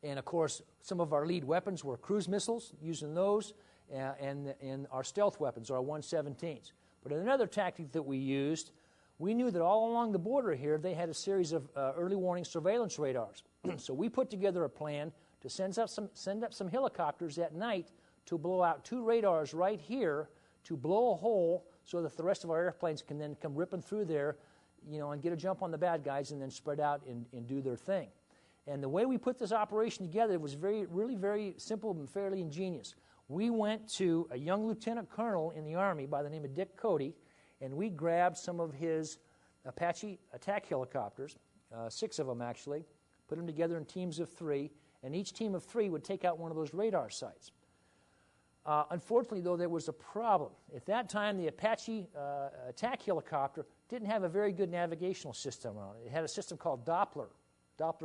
And, of course, some of our lead weapons were cruise missiles, using those, and our stealth weapons, our 117s. But another tactic that we used, we knew that all along the border here, they had a series of early warning surveillance radars. So we put together a plan to send up some helicopters at night to blow out 2 radars right here to blow a hole so that the rest of our airplanes can then come ripping through there, and get a jump on the bad guys and then spread out and do their thing. And the way we put this operation together was really very simple and fairly ingenious. We went to a young lieutenant colonel in the Army by the name of Dick Cody, and we grabbed some of his Apache attack helicopters, 6 of them actually, put them together in teams of 3, and each team of 3 would take out one of those radar sites. Unfortunately, though, there was a problem. At that time, the Apache attack helicopter didn't have a very good navigational system on it. It had a system called Doppler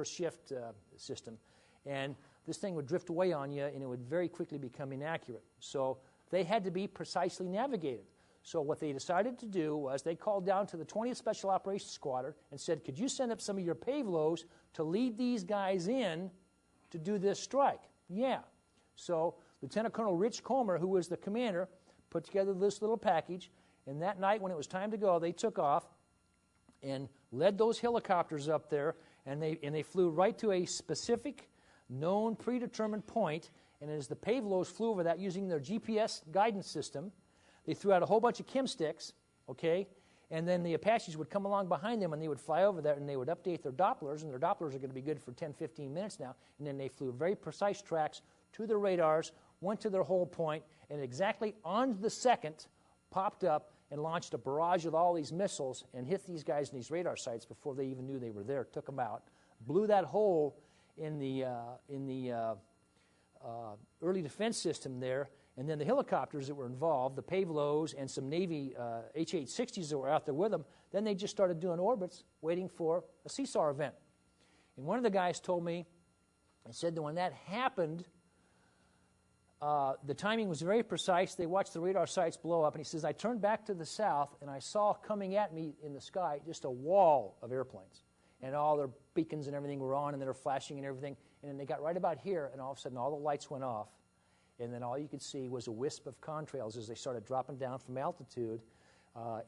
shift system, and this thing would drift away on you, and it would very quickly become inaccurate. So they had to be precisely navigated. So what they decided to do was they called down to the 20th Special Operations Squadron and said, could you send up some of your Pavlos to lead these guys in to do this strike? Yeah. So Lieutenant Colonel Rich Comer, who was the commander, put together this little package, and that night when it was time to go, they took off and led those helicopters up there, and they flew right to a specific, known, predetermined point, and as the Pavlos flew over that using their GPS guidance system, they threw out a whole bunch of chem sticks, okay, and then the Apaches would come along behind them, and they would fly over there, and they would update their Dopplers, and their Dopplers are going to be good for 10, 15 minutes now, and then they flew very precise tracks to their radars, went to their whole point, and exactly on the second popped up and launched a barrage of all these missiles and hit these guys in these radar sites before they even knew they were there, took them out, blew that hole in the early defense system there, and then the helicopters that were involved, the Pavlos and some Navy H-860s that were out there with them, then they just started doing orbits waiting for a CSAR event. And one of the guys told me, and said that when that happened, the timing was very precise. They watched the radar sites blow up, and he says, I turned back to the south, and I saw coming at me in the sky just a wall of airplanes. And all their beacons and everything were on, and they were flashing and everything. And then they got right about here, and all of a sudden all the lights went off. And then all you could see was a wisp of contrails as they started dropping down from altitude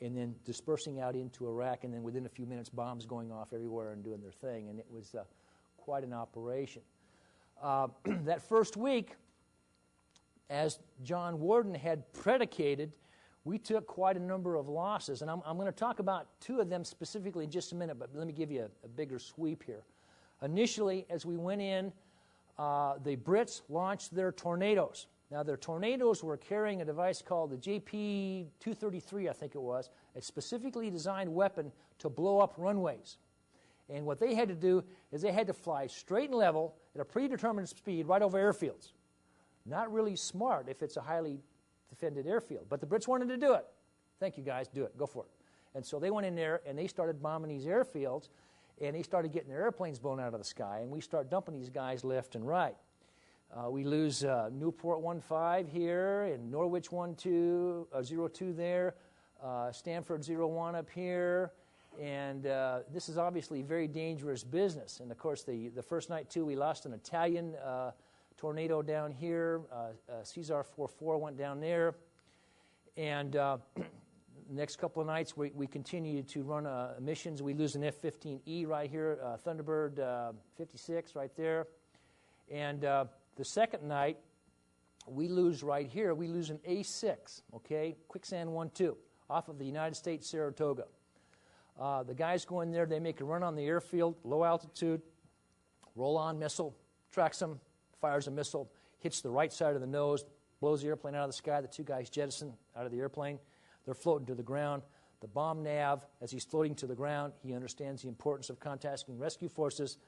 and then dispersing out into Iraq. And then within a few minutes, bombs going off everywhere and doing their thing. And it was quite an operation. That first week, as John Warden had predicated, we took quite a number of losses. And I'm going to talk about 2 of them specifically in just a minute, but let me give you a bigger sweep here. Initially, as we went in, the Brits launched their Tornadoes. Now, their Tornadoes were carrying a device called the JP-233, I think it was, a specifically designed weapon to blow up runways. And what they had to do is they had to fly straight and level at a predetermined speed right over airfields. Not really smart if it's a highly defended airfield, but the Brits wanted to do it. Thank you, guys. Do it. Go for it. And so they went in there, and they started bombing these airfields, and they started getting their airplanes blown out of the sky, and we start dumping these guys left and right. We lose Newport 1-5 here, and Norwich 0-2 there, Stanford 0-1 up here, and this is obviously very dangerous business. And, of course, the first night, too, we lost an Italian Tornado down here. CSAR 4-4 went down there. And the next couple of nights, we continue to run missions. We lose an F-15E right here, Thunderbird 56 right there. And the second night, we lose right here. We lose an A6, okay, quicksand 1-2, off of the United States Saratoga. The guys go in there, they make a run on the airfield, low altitude, roll-on missile, tracks them, fires a missile, hits the right side of the nose, blows the airplane out of the sky. The two guys jettison out of the airplane. They're floating to the ground. The bomb nav, as he's floating to the ground, he understands the importance of contacting rescue forces.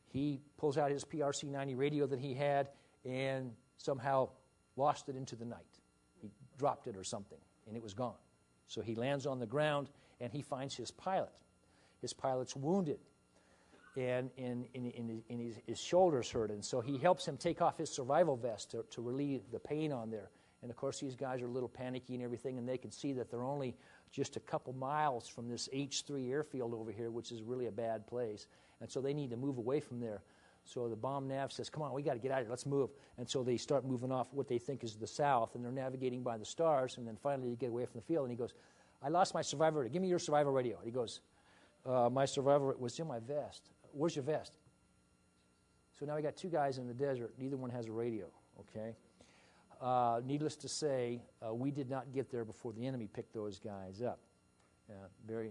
He pulls out his PRC-90 radio that he had and somehow lost it into the night. He dropped it or something, and it was gone. So he lands on the ground, and he finds his pilot. His pilot's wounded, and his shoulders hurt, and so he helps him take off his survival vest to relieve the pain on there. And, of course, these guys are a little panicky and everything, and they can see that they're only just a couple miles from this H-3 airfield over here, which is really a bad place. And so they need to move away from there. So the bomb nav says, come on, we got to get out of here, let's move. And so they start moving off what they think is the south, and they're navigating by the stars, and then finally they get away from the field, and he goes, I lost my survival radio. Give me your survival radio. He goes, my survival was in my vest. Where's your vest? So now we got two guys in the desert. Neither one has a radio, okay? Needless to say, we did not get there before the enemy picked those guys up. Very,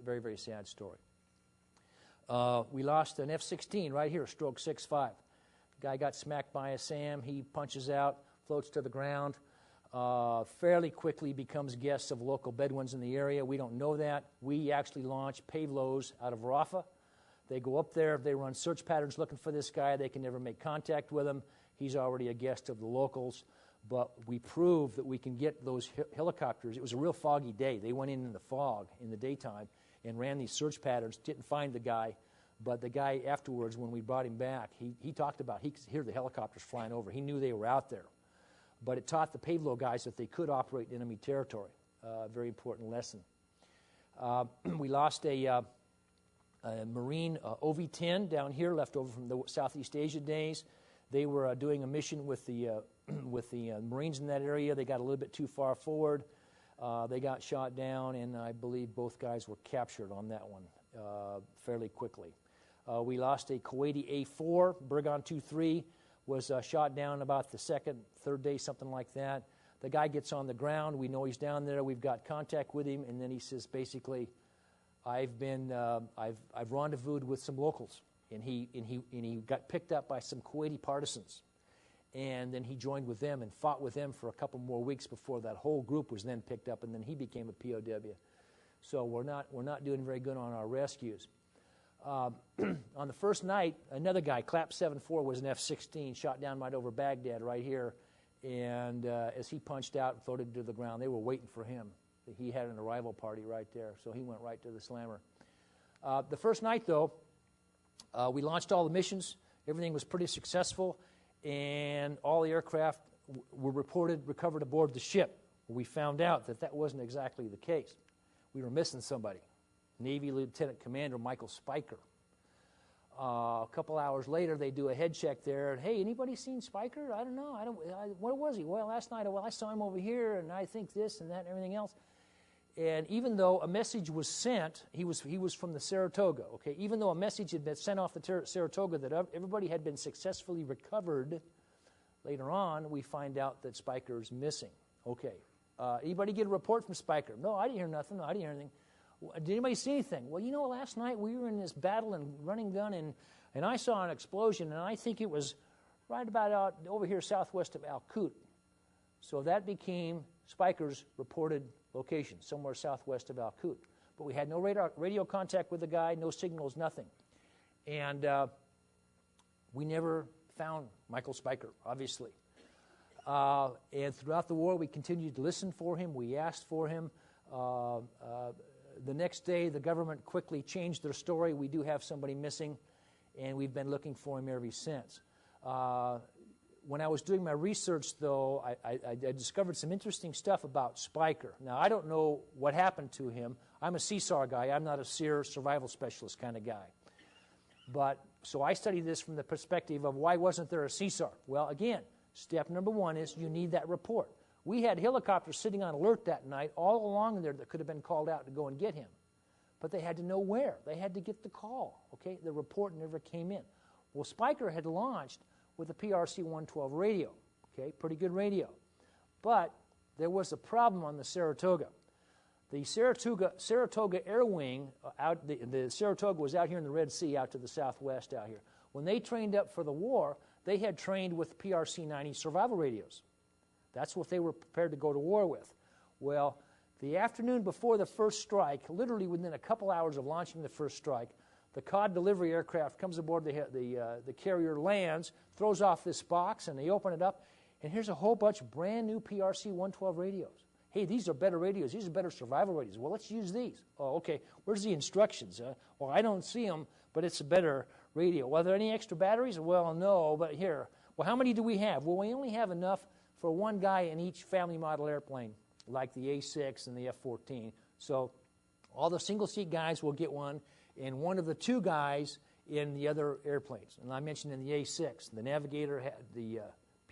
very, very sad story. We lost an F-16 right here, stroke 6.5. The guy got smacked by a SAM. He punches out, floats to the ground, fairly quickly becomes guests of local Bedouins in the area. We don't know that. We actually launch payloads out of Rafah. They go up there. They run search patterns looking for this guy. They can never make contact with him. He's already a guest of the locals. But we prove that we can get those helicopters. It was a real foggy day. They went in the fog in the daytime and ran these search patterns, didn't find the guy. But the guy afterwards, when we brought him back, he talked about he could hear the helicopters flying over. He knew they were out there. But it taught the payload guys that they could operate in enemy territory. Very important lesson. We lost a Marine OV-10 down here, left over from the Southeast Asia days. They were doing a mission with the Marines in that area. They got a little bit too far forward. They got shot down, and I believe both guys were captured on that one fairly quickly. We lost a Kuwaiti A-4. Burgon 2-3 was shot down about the third day, something like that. The guy gets on the ground. We know he's down there. We've got contact with him, and then he says, basically, I've rendezvoused with some locals, and he got picked up by some Kuwaiti partisans. And then he joined with them and fought with them for a couple more weeks before that whole group was then picked up, and then he became a POW. So we're not doing very good on our rescues. On the first night, another guy, Clap 7-4, was an F-16, shot down right over Baghdad right here. And as he punched out and floated to the ground, they were waiting for him. He had an arrival party right there, so he went right to the slammer. The first night, though, we launched all the missions. Everything was pretty successful, and all the aircraft were recovered aboard the ship. We found out that that wasn't exactly the case. We were missing somebody, Navy Lieutenant Commander Michael Spiker. A couple hours later, they do a head check there, and, hey, anybody seen Spiker? I don't know. Where was he? Well, last night, I saw him over here, and I think this and that and everything else. And even though a message was sent, he was from the Saratoga, okay? Even though a message had been sent off the Saratoga that everybody had been successfully recovered, later on, we find out that Spiker's missing. Okay. Anybody get a report from Spiker? No, I didn't hear nothing. No, I didn't hear anything. Did anybody see anything? Well, last night we were in this battle and running gun, and I saw an explosion, and I think it was right about out over here southwest of Al-Kut. So that became Spiker's reported location, somewhere southwest of Al-Kut. But we had no radio contact with the guy, no signals, nothing. And we never found Michael Spiker, obviously. And throughout the war, we continued to listen for him. We asked for him. The next day, the government quickly changed their story. We do have somebody missing, and we've been looking for him ever since. When I was doing my research, though, I discovered some interesting stuff about Spiker. Now, I don't know what happened to him. I'm a CSAR guy. I'm not a SEER survival specialist kind of guy. So I studied this from the perspective of why wasn't there a CSAR? Well, again, step number one is you need that report. We had helicopters sitting on alert that night all along there that could have been called out to go and get him. But they had to know where. They had to get the call, okay? The report never came in. Well, Spiker had launched with a PRC-112 radio, Okay, pretty good radio. But there was a problem on the Saratoga. The Saratoga Air Wing, the Saratoga was out here in the Red Sea, out to the southwest out here. When they trained up for the war, they had trained with PRC-90 survival radios. That's what they were prepared to go to war with. Well, the afternoon before the first strike, literally within a couple hours of launching the first strike, the COD delivery aircraft comes aboard the carrier, lands, throws off this box, and they open it up, and here's a whole bunch of brand new PRC-112 radios. Hey, these are better radios. These are better survival radios. Well, let's use these. Oh, okay. Where's the instructions? Well, I don't see them, but it's a better radio. Well, are there any extra batteries? Well, no, but here. Well, how many do we have? Well, we only have enough for one guy in each family model airplane, like the A6 and the F-14. So all the single-seat guys will get one, and one of the two guys in the other airplanes. And I mentioned in the A6, the navigator had the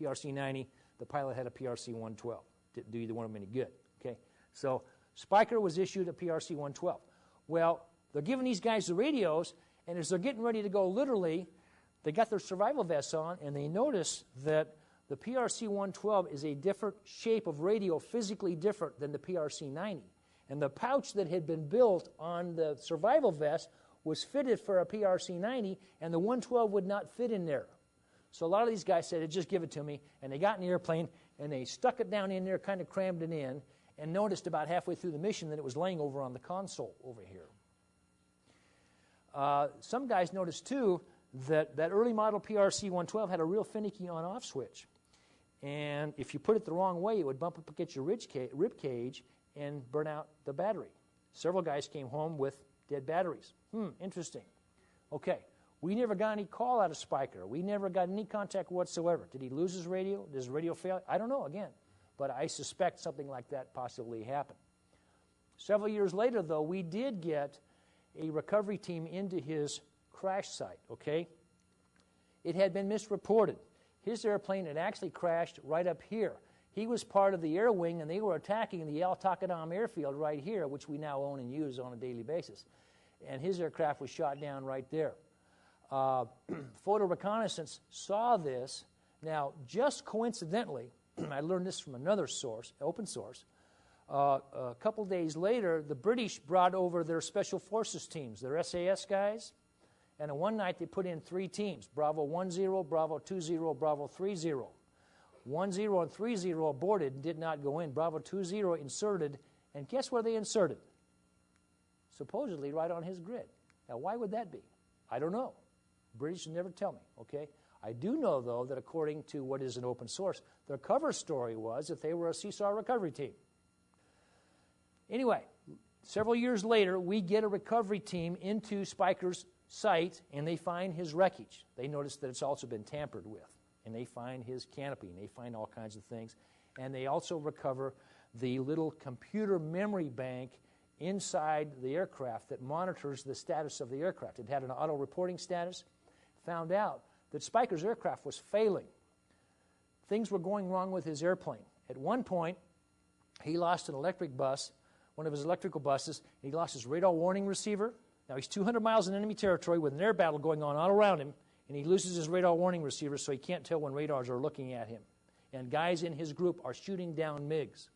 PRC-90, the pilot had a PRC-112. Didn't do either one of them any good. Okay, so Spiker was issued a PRC-112. Well, they're giving these guys the radios, and as they're getting ready to go, literally, they got their survival vests on, and they notice that the PRC-112 is a different shape of radio, physically different than the PRC-90. And the pouch that had been built on the survival vest was fitted for a PRC-90, and the 112 would not fit in there. So a lot of these guys said, just give it to me, and they got in the airplane, and they stuck it down in there, kind of crammed it in, and noticed about halfway through the mission that it was laying over on the console over here. Some guys noticed, too, that early model PRC-112 had a real finicky on-off switch. And if you put it the wrong way, it would bump up against your rib cage and burn out the battery. Several guys came home with dead batteries. Interesting. Okay, we never got any call out of Spiker. We never got any contact whatsoever. Did he lose his radio? Did his radio fail? I don't know, again. But I suspect something like that possibly happened. Several years later, though, we did get a recovery team into his crash site, okay? It had been misreported. His airplane had actually crashed right up here. He was part of the air wing, and they were attacking the Al Takadam airfield right here, which we now own and use on a daily basis. And his aircraft was shot down right there. Photo reconnaissance saw this. Now, just coincidentally, I learned this from another source, open source. A couple days later, the British brought over their special forces teams, their SAS guys, and in one night they put in 3 teams, Bravo 10, Bravo 20, Bravo 30. 10 and 30 aborted and did not go in. Bravo 20 inserted, and guess where they inserted? Supposedly right on his grid. Now, why would that be? I don't know. British never tell me, okay? I do know, though, that according to what is an open source, their cover story was that they were a CSAR recovery team. Anyway, several years later, we get a recovery team into Spiker's site, and they find his wreckage. They notice that it's also been tampered with, and they find his canopy, and they find all kinds of things. And they also recover the little computer memory bank inside the aircraft that monitors the status of the aircraft. It had an auto-reporting status. Found out that Spiker's aircraft was failing. Things were going wrong with his airplane. At one point, he lost an electric bus, one of his electrical buses, and he lost his radar warning receiver. Now, he's 200 miles in enemy territory with an air battle going on all around him, and he loses his radar warning receiver, so he can't tell when radars are looking at him. And guys in his group are shooting down MiGs,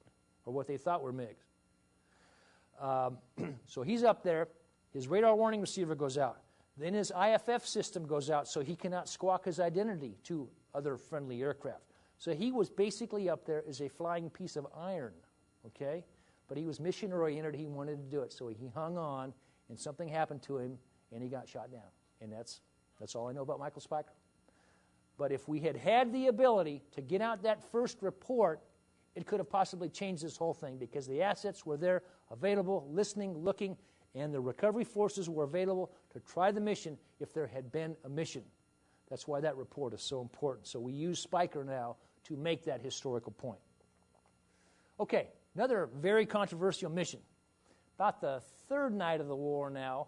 or what they thought were MiGs. So he's up there. His radar warning receiver goes out. Then his IFF system goes out, so he cannot squawk his identity to other friendly aircraft. So he was basically up there as a flying piece of iron, okay? But he was mission-oriented. He wanted to do it. So he hung on, and something happened to him, and he got shot down. And that's all I know about Michael Spiker. But if we had had the ability to get out that first report, it could have possibly changed this whole thing, because the assets were there, available, listening, looking, and the recovery forces were available to try the mission if there had been a mission. That's why that report is so important. So we use Spiker now to make that historical point. Okay, another very controversial mission. About the third night of the war now,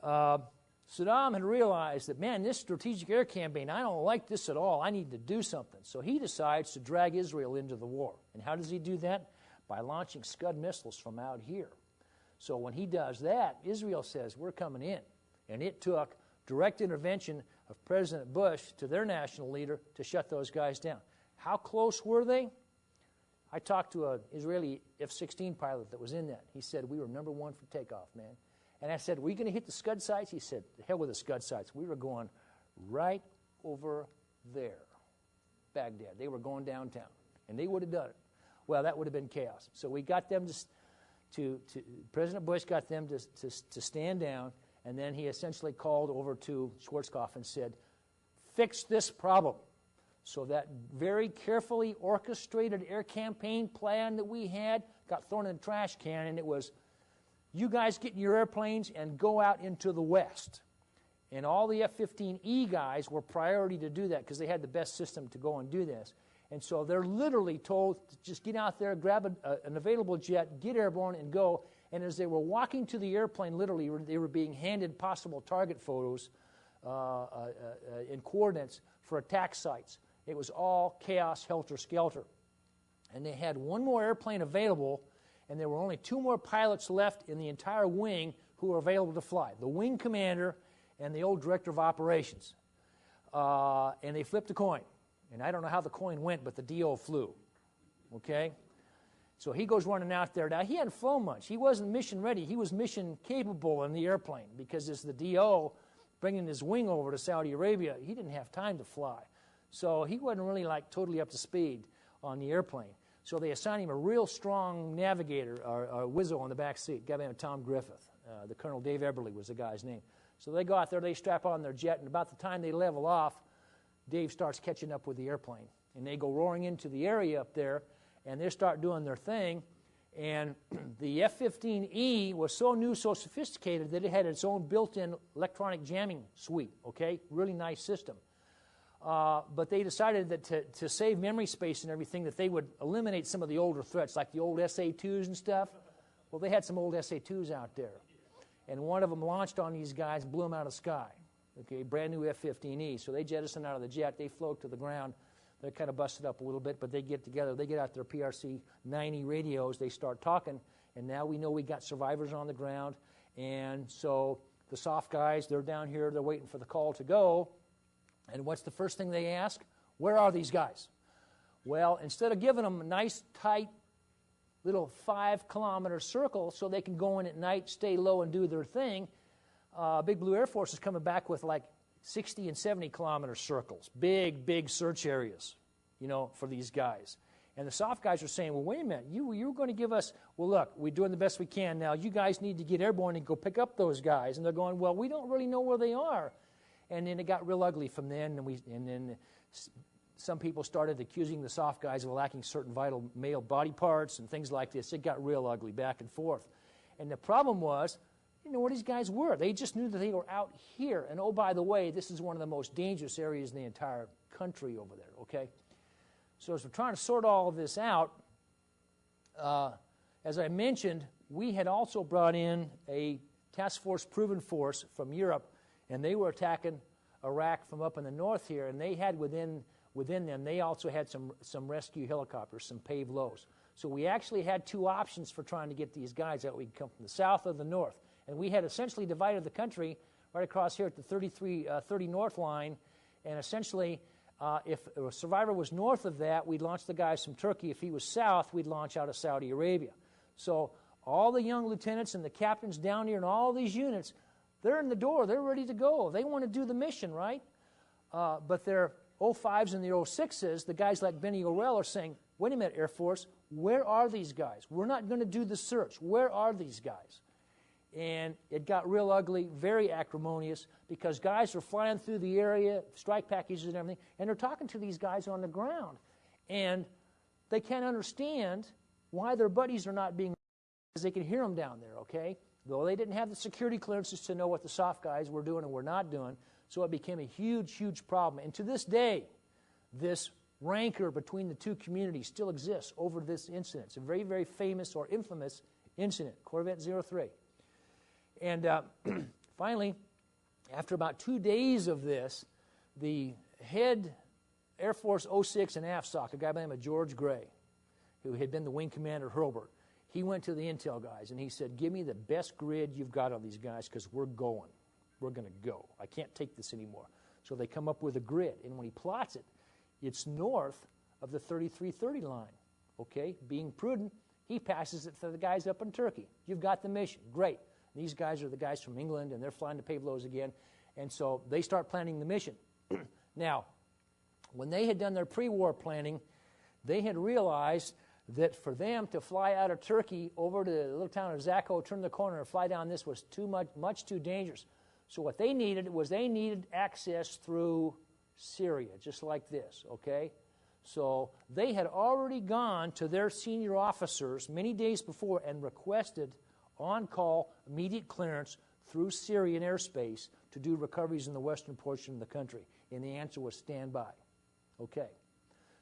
Saddam had realized that, man, this strategic air campaign, I don't like this at all. I need to do something. So he decides to drag Israel into the war. And how does he do that? By launching Scud missiles from out here. So when he does that, Israel says, we're coming in. And it took direct intervention of President Bush to their national leader to shut those guys down. How close were they? I talked to an Israeli F-16 pilot that was in that. He said, we were number one for takeoff, man. And I said, were you going to hit the Scud sites? He said, the hell with the Scud sites. We were going right over there, Baghdad. They were going downtown, and they would have done it. Well, that would have been chaos. So we got them President Bush got them to stand down, and then he essentially called over to Schwarzkopf and said, fix this problem. So that very carefully orchestrated air campaign plan that we had got thrown in the trash can, and it was, you guys get in your airplanes and go out into the west. And all the F-15E guys were priority to do that because they had the best system to go and do this. And so they're literally told to just get out there, grab an available jet, get airborne, and go. And as they were walking to the airplane, literally, they were being handed possible target photos and coordinates for attack sites. It was all chaos, helter-skelter. And they had one more airplane available, and there were only 2 more pilots left in the entire wing who were available to fly, the wing commander and the old director of operations. And they flipped a coin. And I don't know how the coin went, but the DO flew. Okay? So he goes running out there. Now, he hadn't flown much. He wasn't mission ready. He was mission capable in the airplane because as the DO bringing his wing over to Saudi Arabia, he didn't have time to fly. So he wasn't really like totally up to speed on the airplane. So they assigned him a real strong navigator, or a wizzo on the back seat, a guy named Tom Griffith. The Colonel Dave Eberly was the guy's name. So they go out there, they strap on their jet, and about the time they level off, Dave starts catching up with the airplane. And they go roaring into the area up there, and they start doing their thing. And the F-15E was so new, so sophisticated, that it had its own built-in electronic jamming suite, okay? Really nice system. But they decided that to save memory space and everything, that they would eliminate some of the older threats, like the old SA-2s and stuff. Well, they had some old SA-2s out there. And one of them launched on these guys, blew them out of the sky. Okay, brand new F-15E. So they jettisoned out of the jet. They float to the ground. They're kind of busted up a little bit, but they get together. They get out their PRC-90 radios. They start talking, and now we know we got survivors on the ground. And so the soft guys, they're down here. They're waiting for the call to go. And what's the first thing they ask? Where are these guys? Well, instead of giving them a nice, tight, little 5-kilometer circle so they can go in at night, stay low, and do their thing, Big Blue Air Force is coming back with like 60 and 70-kilometer circles, big search areas, you know, for these guys. And the soft guys are saying, well, wait a minute, you were going to give us, well, look, we're doing the best we can now. You guys need to get airborne and go pick up those guys. And they're going, well, we don't really know where they are. And then it got real ugly from then, and then some people started accusing the soft guys of lacking certain vital male body parts and things like this. It got real ugly back and forth. And the problem was, you know where these guys were. They just knew that they were out here. And oh, by the way, this is one of the most dangerous areas in the entire country over there, okay? So as we're trying to sort all of this out, as I mentioned, we had also brought in a task force proven force from Europe, and they were attacking Iraq from up in the north here, and they had within them, they also had some rescue helicopters, some paved lows. So we actually had 2 options for trying to get these guys out. We could come from the south or the north. And we had essentially divided the country right across here at the 30 north line, and essentially if a survivor was north of that, we'd launch the guys from Turkey. If he was south, we'd launch out of Saudi Arabia. So all the young lieutenants and the captains down here and all these units, they're in the door. They're ready to go. They want to do the mission, right? But their 05s and the 06s, the guys like Benny Orell are saying, wait a minute, Air Force, where are these guys? We're not going to do the search. Where are these guys? And it got real ugly, very acrimonious, because guys are flying through the area, strike packages and everything, and they're talking to these guys on the ground. And they can't understand why their buddies are not being, because they can hear them down there, okay? Though they didn't have the security clearances to know what the soft guys were doing and were not doing, so it became a huge problem. And to this day, this rancor between the 2 communities still exists over this incident. It's a very famous or infamous incident, Corvette 03. And finally, after about 2 days of this, the head Air Force 06 and AFSOC, a guy by the name of George Gray, who had been the wing commander at Hurlburt, he went to the intel guys and he said, give me the best grid you've got on these guys because we're going. We're going to go. I can't take this anymore. So they come up with a grid, and when he plots it, it's north of the 3330 line. Okay, being prudent, he passes it to the guys up in Turkey. You've got the mission. Great. These guys are the guys from England, and they're flying to Pavlos again. And so they start planning the mission. Now, when they had done their pre-war planning, they had realized that for them to fly out of Turkey over to the little town of Zakho, turn the corner, and fly down this was much too dangerous. So what they needed was they needed access through Syria, just like this, okay? So they had already gone to their senior officers many days before and requested on-call immediate clearance through Syrian airspace to do recoveries in the western portion of the country. And the answer was stand by. Okay.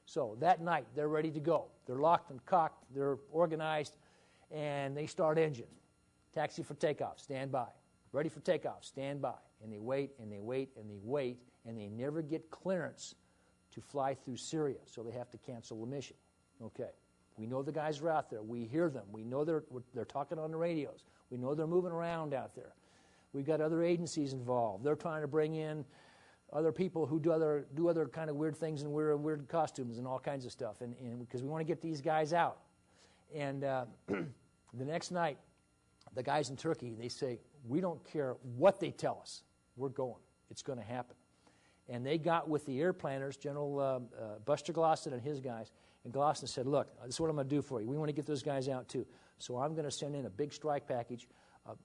So that night, they're ready to go. They're locked and cocked. They're organized. And they start engine. Taxi for takeoff. Stand by. Ready for takeoff. Stand by. And they wait, and they wait, and they wait. And they never get clearance to fly through Syria. So they have to cancel the mission. Okay. We know the guys are out there. We hear them. We know they're talking on the radios. We know they're moving around out there. We've got other agencies involved. They're trying to bring in other people who do other kind of weird things and weird costumes and all kinds of stuff, and because we want to get these guys out. And the next night, the guys in Turkey, they say, we don't care what they tell us. We're going. It's going to happen. And they got with the air planners, General Buster Glosson and his guys, and Glosson said, look, this is what I'm going to do for you. We want to get those guys out too. So I'm going to send in a big strike package, a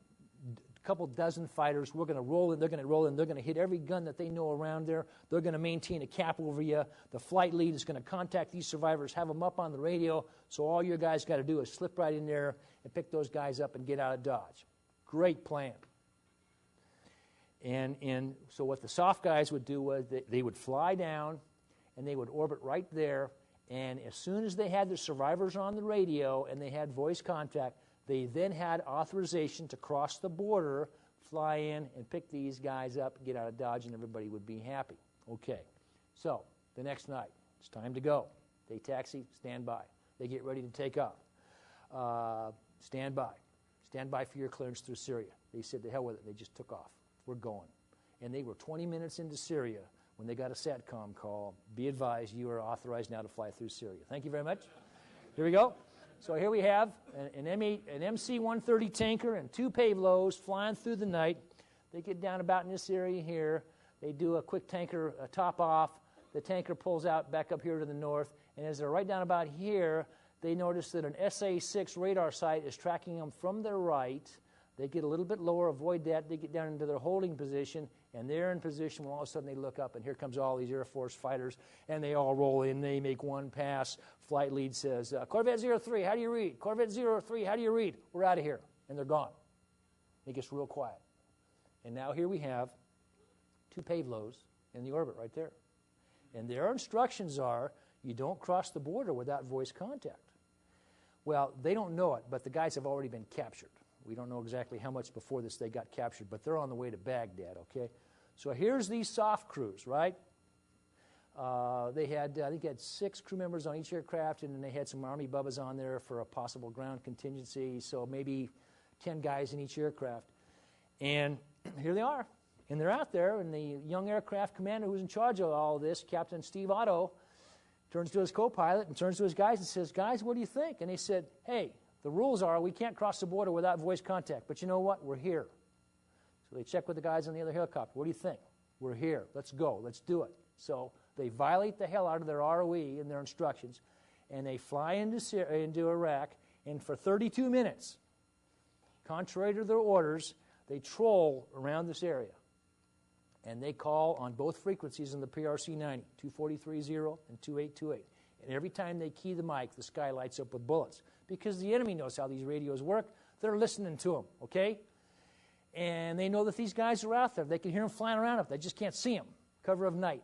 couple dozen fighters. We're going to roll in. They're going to roll in. They're going to hit every gun that they know around there. They're going to maintain a cap over you. The flight lead is going to contact these survivors, have them up on the radio. So all your guys got to do is slip right in there and pick those guys up and get out of Dodge. Great plan. And so what the soft guys would do was they would fly down and they would orbit right there. And as soon as they had the survivors on the radio and they had voice contact, they then had authorization to cross the border, fly in, and pick these guys up, get out of Dodge, and everybody would be happy. Okay. So the next night, it's time to go. They taxi, stand by. They get ready to take off. Stand by. Stand by for your clearance through Syria. They said, to hell with it. They just took off. We're going. And they were 20 minutes into Syria when they got a SATCOM call. Be advised, you are authorized now to fly through Syria. Thank you very much. Here we go. So here we have an MC-130 tanker and two Pavlos flying through the night. They get down about in this area here. They do a quick tanker top off. The tanker pulls out back up here to the north. And as they're right down about here, they notice that an SA-6 radar site is tracking them from their right. They get a little bit lower, avoid that. They get down into their holding position, and they're in position when all of a sudden they look up, and here comes all these Air Force fighters, and they all roll in. They make one pass. Flight lead says, Corvette 03, how do you read? Corvette 03, how do you read? We're out of here. And they're gone. It gets real quiet. And now here we have two Pavlos in the orbit right there. And their instructions are, you don't cross the border without voice contact. Well, they don't know it, but the guys have already been captured. We don't know exactly how much before this they got captured, but they're on the way to Baghdad, okay? So here's these soft crews, right? They had, I think, had 6 crew members on each aircraft, and then they had some Army bubbas on there for a possible ground contingency, so maybe 10 guys in each aircraft. And here they are, and they're out there, and the young aircraft commander who's in charge of all of this, Captain Steve Otto, turns to his co-pilot and turns to his guys and says, guys, what do you think? And they said, hey, the rules are we can't cross the border without voice contact, but you know what? We're here. So they check with the guys on the other helicopter. What do you think? We're here. Let's go. Let's do it. So they violate the hell out of their ROE and their instructions, and they fly into Iraq, and for 32 minutes, contrary to their orders, they troll around this area. And they call on both frequencies in the PRC-90, 243.0 and 2828. And every time they key the mic, the sky lights up with bullets. Because the enemy knows how these radios work. They're listening to them, okay? And they know that these guys are out there. They can hear them flying around up. They just can't see them. Cover of night.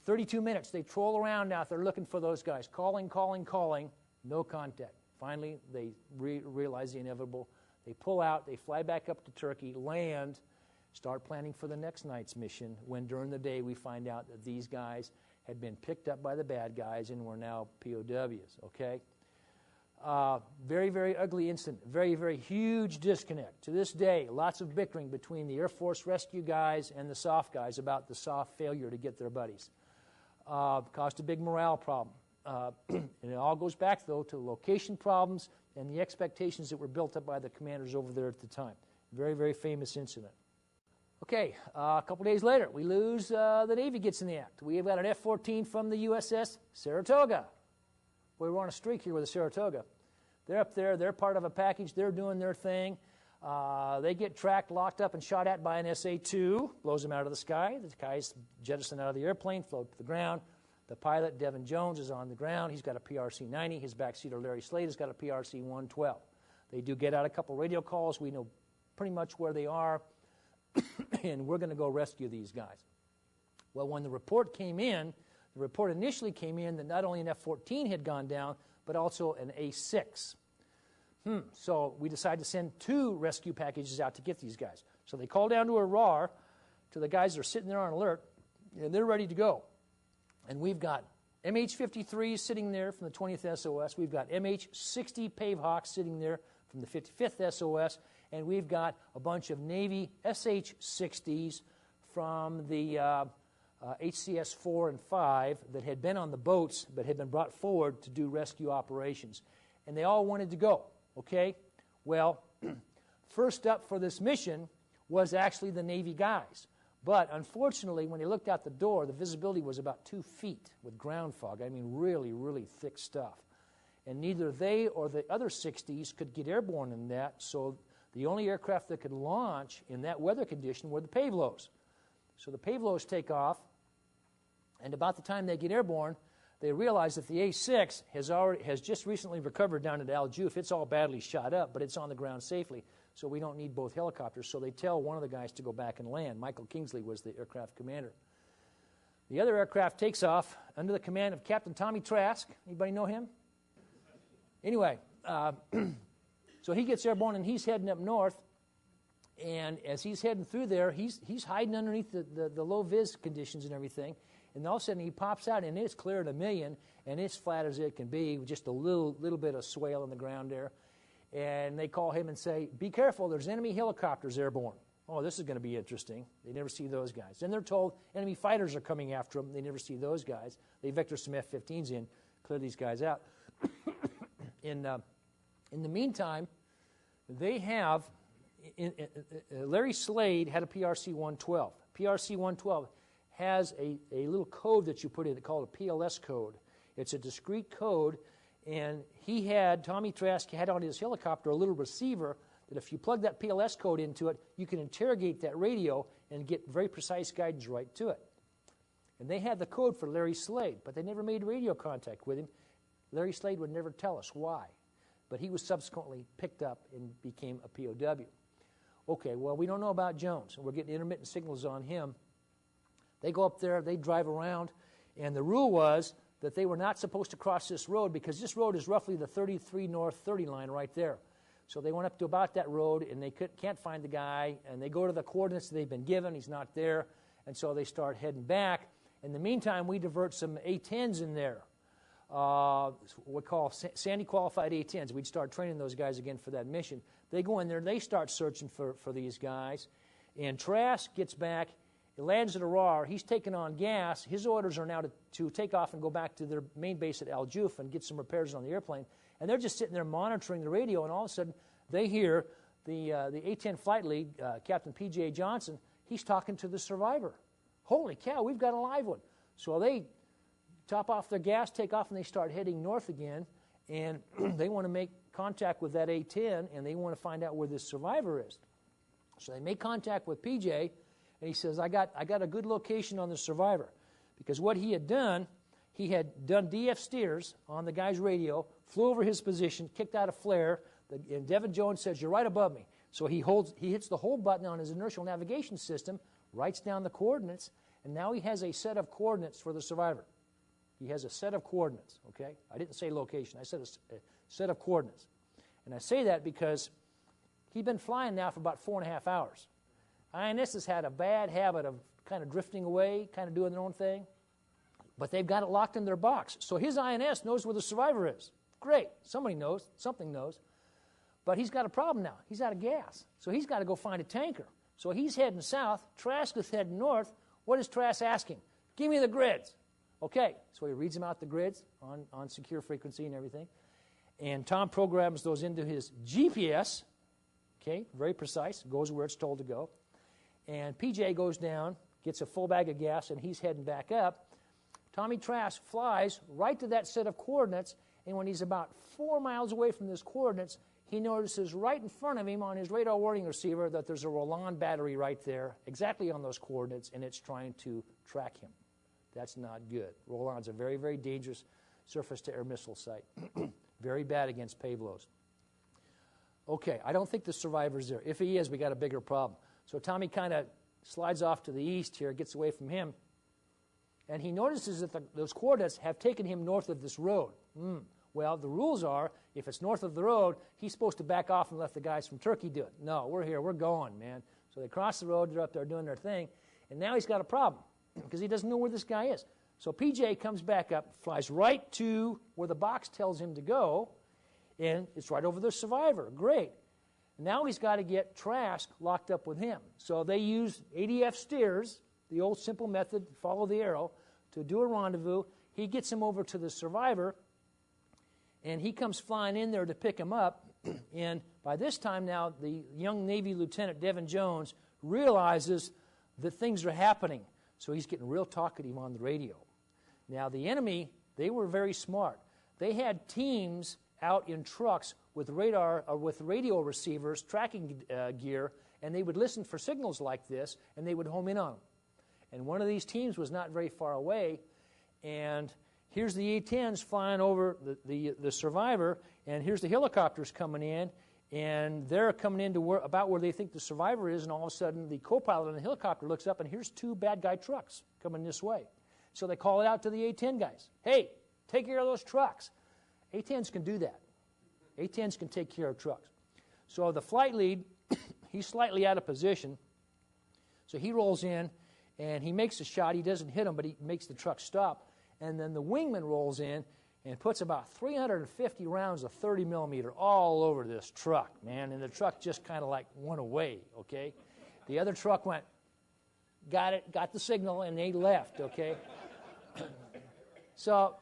32 minutes, they troll around out there looking for those guys. Calling, calling, calling. No contact. Finally, they realize the inevitable. They pull out. They fly back up to Turkey, land, start planning for the next night's mission, when during the day we find out that these guys had been picked up by the bad guys and were now POWs, okay? Very, very ugly incident. Very, very huge disconnect. To this day, lots of bickering between the Air Force rescue guys and the SOF guys about the SOF failure to get their buddies. Caused a big morale problem. and it all goes back, though, to location problems and the expectations that were built up by the commanders over there at the time. Very, very famous incident. Okay, a couple days later, we lose, the Navy gets in the act. We've got an F-14 from the USS Saratoga. Boy, we're on a streak here with the Saratoga. They're up there, they're part of a package, they're doing their thing. They get tracked, locked up, and shot at by an SA-2, blows them out of the sky. The guy's jettisoned out of the airplane, float to the ground. The pilot, Devin Jones, is on the ground. He's got a PRC-90. His backseater, Larry Slade, has got a PRC-112. They do get out a couple radio calls. We know pretty much where they are, and we're going to go rescue these guys. Well, when the report came in, the report initially came in that not only an F-14 had gone down, but also an A-6. So we decided to send 2 rescue packages out to get these guys. So they call down to a RAR, to the guys that are sitting there on alert, and they're ready to go. And we've got MH-53s sitting there from the 20th SOS. We've got MH-60 Pavehawks sitting there from the 55th SOS. And we've got a bunch of Navy SH-60s from the HCS 4 and 5 that had been on the boats but had been brought forward to do rescue operations. And they all wanted to go, okay? Well, first up for this mission was actually the Navy guys. But unfortunately, when they looked out the door, the visibility was about 2 feet with ground fog. I mean, really, really thick stuff. And neither they or the other 60s could get airborne in that, so the only aircraft that could launch in that weather condition were the Pavlos. So the Pavlos take off, and about the time they get airborne, they realize that the A-6 has just recently recovered down at Al Juf. It's all badly shot up, but it's on the ground safely. So we don't need both helicopters. So they tell one of the guys to go back and land. Michael Kingsley was the aircraft commander. The other aircraft takes off under the command of Captain Tommy Trask. Anybody know him? Anyway, so he gets airborne and he's heading up north. And as he's heading through there, he's hiding underneath the low vis conditions and everything. And all of a sudden he pops out and it's clear at 1,000,000 and it's flat as it can be with just a little bit of swale on the ground there. And they call him and say, be careful, there's enemy helicopters airborne. Oh, this is going to be interesting. They never see those guys. Then they're told enemy fighters are coming after them. They never see those guys. They vector some F-15s in, clear these guys out. In the meantime, they have, Larry Slade had a PRC-112. PRC-112 has a little code that you put in called a PLS code. It's a discrete code. And Tommy Trask had on his helicopter a little receiver that if you plug that PLS code into it, you can interrogate that radio and get very precise guidance right to it. And they had the code for Larry Slade, but they never made radio contact with him. Larry Slade would never tell us why. But he was subsequently picked up and became a POW. Okay, well, we don't know about Jones, and we're getting intermittent signals on him. They go up there, they drive around, and the rule was that they were not supposed to cross this road because this road is roughly the 33 North 30 line right there. So they went up to about that road, and they can't find the guy, and they go to the coordinates they've been given. He's not there, and so they start heading back. In the meantime, we divert some A-10s in there, what we call Sandy-qualified A-10s. We'd start training those guys again for that mission. They go in there, and they start searching for these guys, and Trask gets back. He lands at a RAR. He's taking on gas. His orders are now to take off and go back to their main base at Al Juf and get some repairs on the airplane. And they're just sitting there monitoring the radio, and all of a sudden they hear the A-10 flight lead, Captain P.J. Johnson. He's talking to the survivor. Holy cow, we've got a live one. So they top off their gas, take off, and they start heading north again. And they want to make contact with that A-10, and they want to find out where this survivor is. So they make contact with P.J., and he says, I got a good location on the survivor. Because what he had done DF steers on the guy's radio, flew over his position, kicked out a flare, and Devin Jones says, you're right above me. So he hits the hold button on his inertial navigation system, writes down the coordinates, and now he has a set of coordinates for the survivor. He has a set of coordinates, okay? I didn't say location. I said a set of coordinates. And I say that because he'd been flying now for about 4.5 hours. INS has had a bad habit of kind of drifting away, kind of doing their own thing. But they've got it locked in their box. So his INS knows where the survivor is. Great. Somebody knows. Something knows. But he's got a problem now. He's out of gas. So he's got to go find a tanker. So he's heading south. Trask is heading north. What is Trask asking? Give me the grids. Okay, so he reads them out the grids on secure frequency and everything. And Tom programs those into his GPS. Okay, very precise, goes where it's told to go. And PJ goes down, gets a full bag of gas, and he's heading back up. Tommy Trask flies right to that set of coordinates, and when he's about 4 miles away from those coordinates, he notices right in front of him on his radar warning receiver that there's a Roland battery right there, exactly on those coordinates, and it's trying to track him. That's not good. Roland's a very, very dangerous surface-to-air missile site. Very bad against payloads. Okay, I don't think the survivor's there. If he is, we got a bigger problem. So Tommy kind of slides off to the east here, gets away from him, and he notices that those coordinates have taken him north of this road. Well, the rules are, if it's north of the road, he's supposed to back off and let the guys from Turkey do it. No, we're here, we're going, man. So they cross the road, they're up there doing their thing, and now he's got a problem because he doesn't know where this guy is. So PJ comes back up, flies right to where the box tells him to go, and it's right over the survivor. Great. Now he's got to get Trask locked up with him. So they use ADF steers, the old simple method, follow the arrow, to do a rendezvous. He gets him over to the survivor, and he comes flying in there to pick him up. And by this time now, the young Navy Lieutenant Devin Jones realizes that things are happening. So he's getting real talkative on the radio. Now the enemy, they were very smart. They had teams out in trucks with radar or with radio receivers, tracking gear, and they would listen for signals like this, and they would home in on them. And one of these teams was not very far away, and here's the A-10s flying over the survivor, and here's the helicopters coming in, and they're coming in to about where they think the survivor is, and all of a sudden the co-pilot on the helicopter looks up, and here's 2 bad guy trucks coming this way. So they call it out to the A-10 guys. Hey, take care of those trucks. A-10s can do that. A-10s can take care of trucks. So the flight lead, he's slightly out of position, so he rolls in, and he makes a shot. He doesn't hit him, but he makes the truck stop. And then the wingman rolls in and puts about 350 rounds of 30 millimeter all over this truck, man. And the truck just kind of like went away, okay? The other truck went, got it, got the signal, and they left, okay? So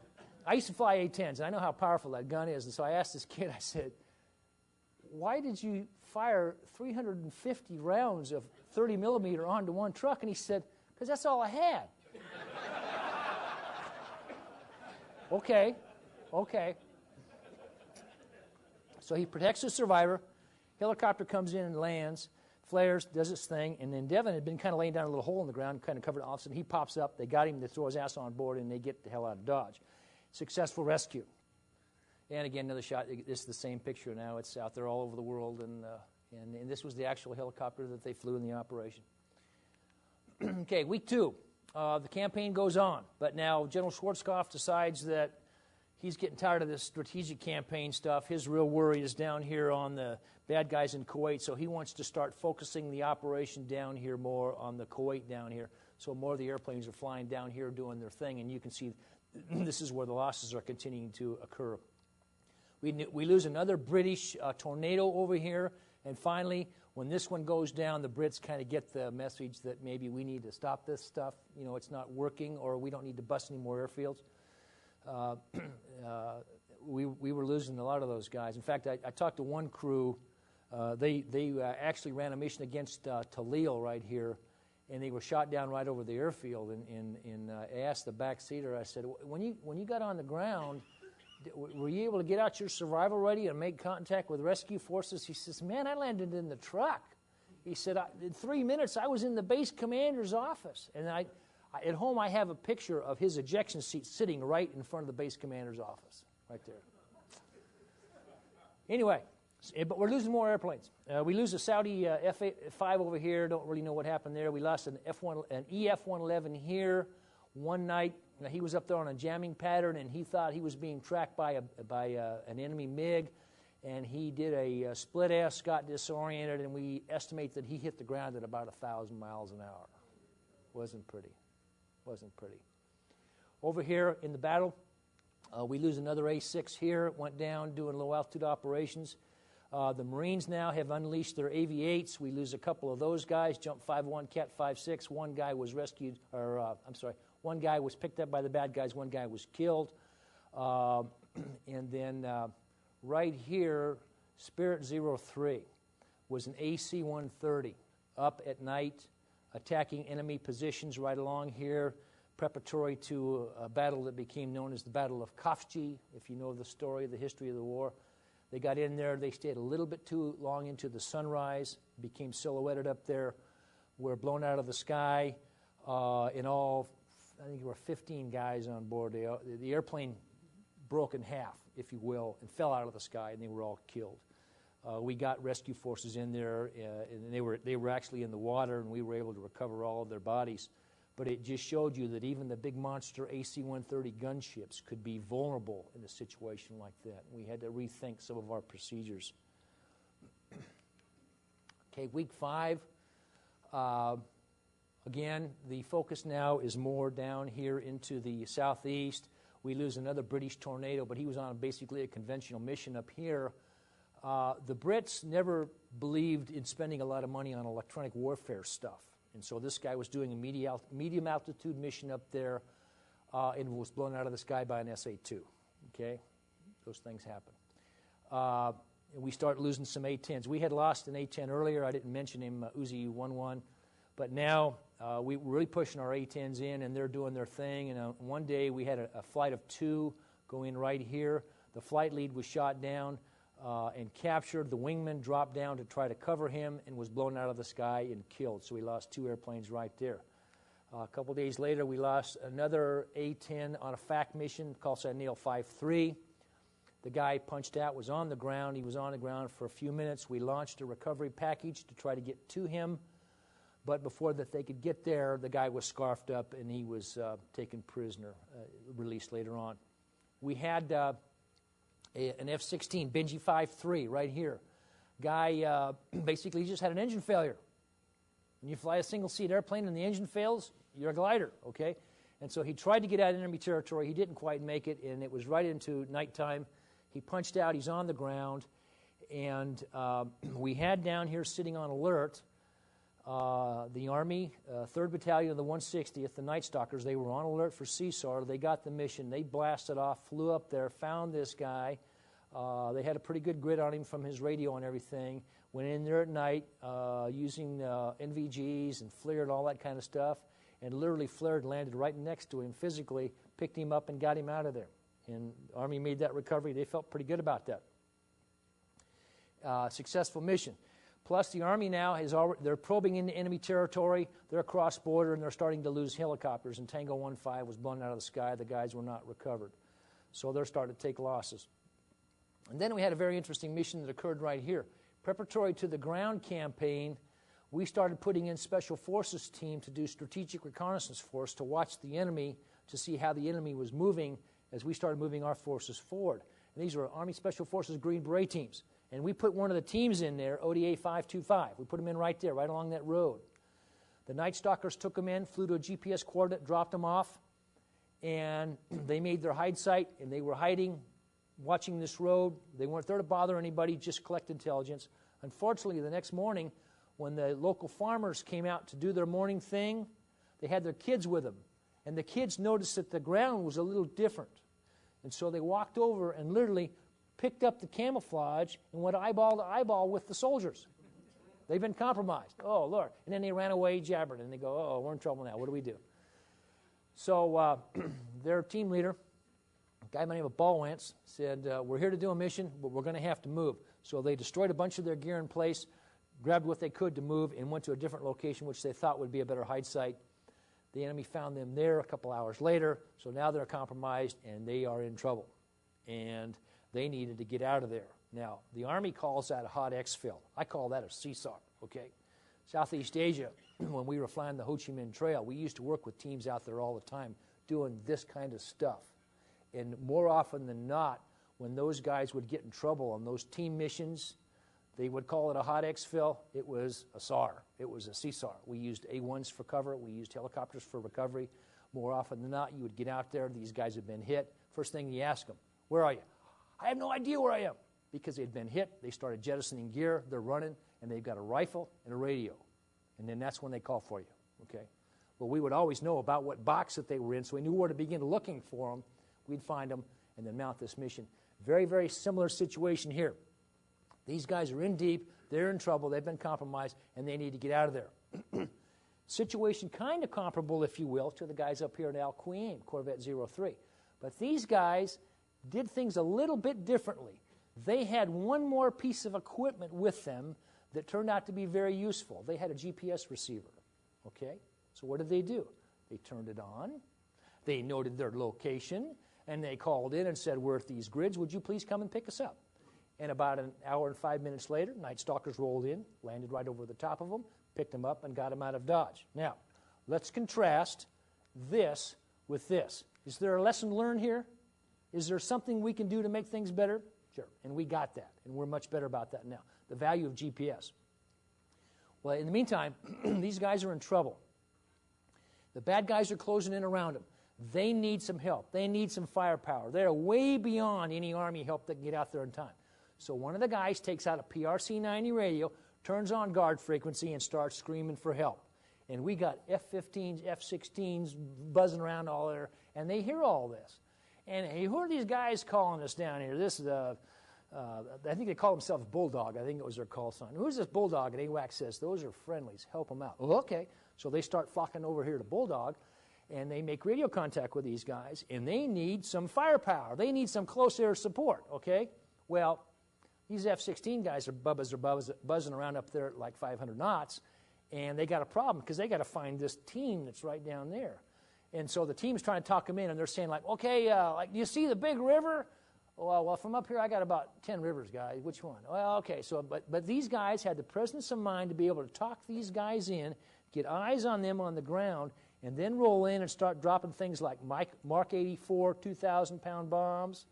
I used to fly A-10s, and I know how powerful that gun is. And so I asked this kid, I said, why did you fire 350 rounds of 30 millimeter onto one truck? And he said, because that's all I had. Okay. So he protects the survivor. Helicopter comes in and lands, flares, does its thing, and then Devin had been kind of laying down a little hole in the ground, kind of covered it off, and he pops up. They got him, they throw his ass on board, and they get the hell out of Dodge. Successful rescue. And again, another shot. This is the same picture now. It's out there all over the world, and this was the actual helicopter that they flew in the operation. Okay, week 2. The campaign goes on, but now General Schwarzkopf decides that he's getting tired of this strategic campaign stuff. His real worry is down here on the bad guys in Kuwait, so he wants to start focusing the operation down here more on the Kuwait down here. So more of the airplanes are flying down here doing their thing, and you can see this is where the losses are continuing to occur. We lose another British tornado over here, and finally, when this one goes down, the Brits kind of get the message that maybe we need to stop this stuff. You know, it's not working, or we don't need to bust any more airfields. We were losing a lot of those guys. In fact, I talked to one crew. They actually ran a mission against Talil right here, and they were shot down right over the airfield. And I asked the backseater, I said, when you got on the ground, were you able to get out your survival ready and make contact with rescue forces? He says, man, I landed in the truck. He said, in 3 minutes, I was in the base commander's office. And at home, I have a picture of his ejection seat sitting right in front of the base commander's office, right there. Anyway, but we're losing more airplanes. We lose a Saudi F-5 over here. Don't really know what happened there. We lost an EF-111 here one night. He was up there on a jamming pattern, and he thought he was being tracked by an enemy MiG, and he did a split S, got disoriented, and we estimate that he hit the ground at about 1,000 miles an hour. Wasn't pretty. Over here in the battle, we lose another A-6 here. It went down doing low-altitude operations. The Marines now have unleashed their AV-8s. We lose a couple of those guys, Jump 5-1, Cat 5-6. One guy was rescued, One guy was picked up by the bad guys. One guy was killed. And then right here, Spirit 03 was an AC-130 up at night, attacking enemy positions right along here, preparatory to a battle that became known as the Battle of Kafji, if you know the story, the history of the war. They got in there. They stayed a little bit too long into the sunrise, became silhouetted up there, were blown out of the sky. In all, I think there were 15 guys on board. The airplane broke in half, if you will, and fell out of the sky, and they were all killed. We got rescue forces in there, and they were actually in the water, and we were able to recover all of their bodies. But it just showed you that even the big monster AC-130 gunships could be vulnerable in a situation like that. We had to rethink some of our procedures. Okay, week 5. Again, the focus now is more down here into the southeast. We lose another British tornado, but he was on basically a conventional mission up here. The Brits never believed in spending a lot of money on electronic warfare stuff. And so this guy was doing a medium altitude mission up there and was blown out of the sky by an SA-2. Okay? Those things happen. And we start losing some A-10s. We had lost an A-10 earlier. I didn't mention him, Uzi 11. But now we're really pushing our A-10s in, and they're doing their thing. And one day we had a flight of 2 going right here. The flight lead was shot down and captured. The wingman dropped down to try to cover him and was blown out of the sky and killed. So we lost 2 airplanes right there. A couple days later, we lost another A-10 on a FAC mission called Nail 5-3. The guy punched out, was on the ground. He was on the ground for a few minutes. We launched a recovery package to try to get to him. But before that they could get there, the guy was scarfed up and he was taken prisoner, released later on. We had an F-16, Benji 5-3, right here. Guy basically just had an engine failure. When you fly a single-seat airplane and the engine fails, you're a glider, okay? And so he tried to get out of enemy territory. He didn't quite make it, and it was right into nighttime. He punched out. He's on the ground. And we had down here sitting on alert the Army, 3rd Battalion of the 160th, the Night Stalkers. They were on alert for CSAR. They got the mission. They blasted off, flew up there, found this guy. They had a pretty good grid on him from his radio and everything. Went in there at night using NVGs and FLIR and all that kind of stuff, and literally flared and landed right next to him physically, picked him up and got him out of there. And the Army made that recovery. They felt pretty good about that. Successful mission. Plus, the Army now they're probing into enemy territory. They're across border, and they're starting to lose helicopters. And Tango 1-5 was blown out of the sky. The guys were not recovered. So they're starting to take losses. And then we had a very interesting mission that occurred right here. Preparatory to the ground campaign, we started putting in Special Forces team to do strategic reconnaissance force to watch the enemy, to see how the enemy was moving as we started moving our forces forward. And these were Army Special Forces Green Beret teams. And we put one of the teams in there, ODA 525. We put them in right there, right along that road. The Night Stalkers took them in, flew to a GPS coordinate, dropped them off, and they made their hide site, and they were hiding, watching this road. They weren't there to bother anybody, just collect intelligence. Unfortunately, the next morning, when the local farmers came out to do their morning thing, they had their kids with them. And the kids noticed that the ground was a little different. And so they walked over and literally picked up the camouflage and went eyeball to eyeball with the soldiers. They've been compromised. Oh, Lord. And then they ran away, jabbered, and they go, oh, we're in trouble now. What do we do? So their team leader, a guy by the name of Ballwance, said, we're here to do a mission, but we're going to have to move. So they destroyed a bunch of their gear in place, grabbed what they could to move, and went to a different location, which they thought would be a better hide site. The enemy found them there a couple hours later, so now they're compromised, and they are in trouble. And they needed to get out of there. Now, the Army calls that a hot exfil. I call that a CSAR, okay? Southeast Asia, when we were flying the Ho Chi Minh Trail, we used to work with teams out there all the time doing this kind of stuff. And more often than not, when those guys would get in trouble on those team missions, they would call it a hot exfil. It was a SAR. It was a CSAR. We used A-1s for cover. We used helicopters for recovery. More often than not, you would get out there. These guys had been hit. First thing you ask them, where are you? I have no idea where I am. Because they'd been hit, they started jettisoning gear, they're running, and they've got a rifle and a radio. And then that's when they call for you, okay? Well, we would always know about what box that they were in, so we knew where to begin looking for them. We'd find them and then mount this mission. Very, very similar situation here. These guys are in deep, they're in trouble, they've been compromised, and they need to get out of there. Situation kind of comparable, if you will, to the guys up here in Iraq-Kuwait, Corvette 03. But these guys did things a little bit differently. They had one more piece of equipment with them that turned out to be very useful. They had a GPS receiver, okay? So what did they do? They turned it on, they noted their location, and they called in and said, we're at these grids, would you please come and pick us up? And about an hour and 5 minutes later, Night Stalkers rolled in, landed right over the top of them, picked them up, and got them out of Dodge. Now, let's contrast this with this. Is there a lesson learned here? Is there something we can do to make things better? Sure, and we got that, and we're much better about that now. The value of GPS. Well, in the meantime, these guys are in trouble. The bad guys are closing in around them. They need some help. They need some firepower. They're way beyond any Army help that can get out there in time. So one of the guys takes out a PRC-90 radio, turns on guard frequency, and starts screaming for help. And we got F-15s, F-16s buzzing around all there, and they hear all this. And hey, who are these guys calling us down here? This is I think they call themselves Bulldog. I think it was their call sign. Who's this Bulldog? And AWAC says, those are friendlies. Help them out. Well, okay. So they start flocking over here to Bulldog, and they make radio contact with these guys, and they need some firepower. They need some close air support, okay? Well, these F-16 guys are buzzing around up there at like 500 knots, and they got a problem because they got to find this team that's right down there. And so the team's trying to talk them in, and they're saying like, okay, like, do you see the big river? Well, from up here I got about 10 rivers, guys. Which one? Well, okay. So, but these guys had the presence of mind to be able to talk these guys in, get eyes on them on the ground, and then roll in and start dropping things like Mark 84 2,000-pound bombs,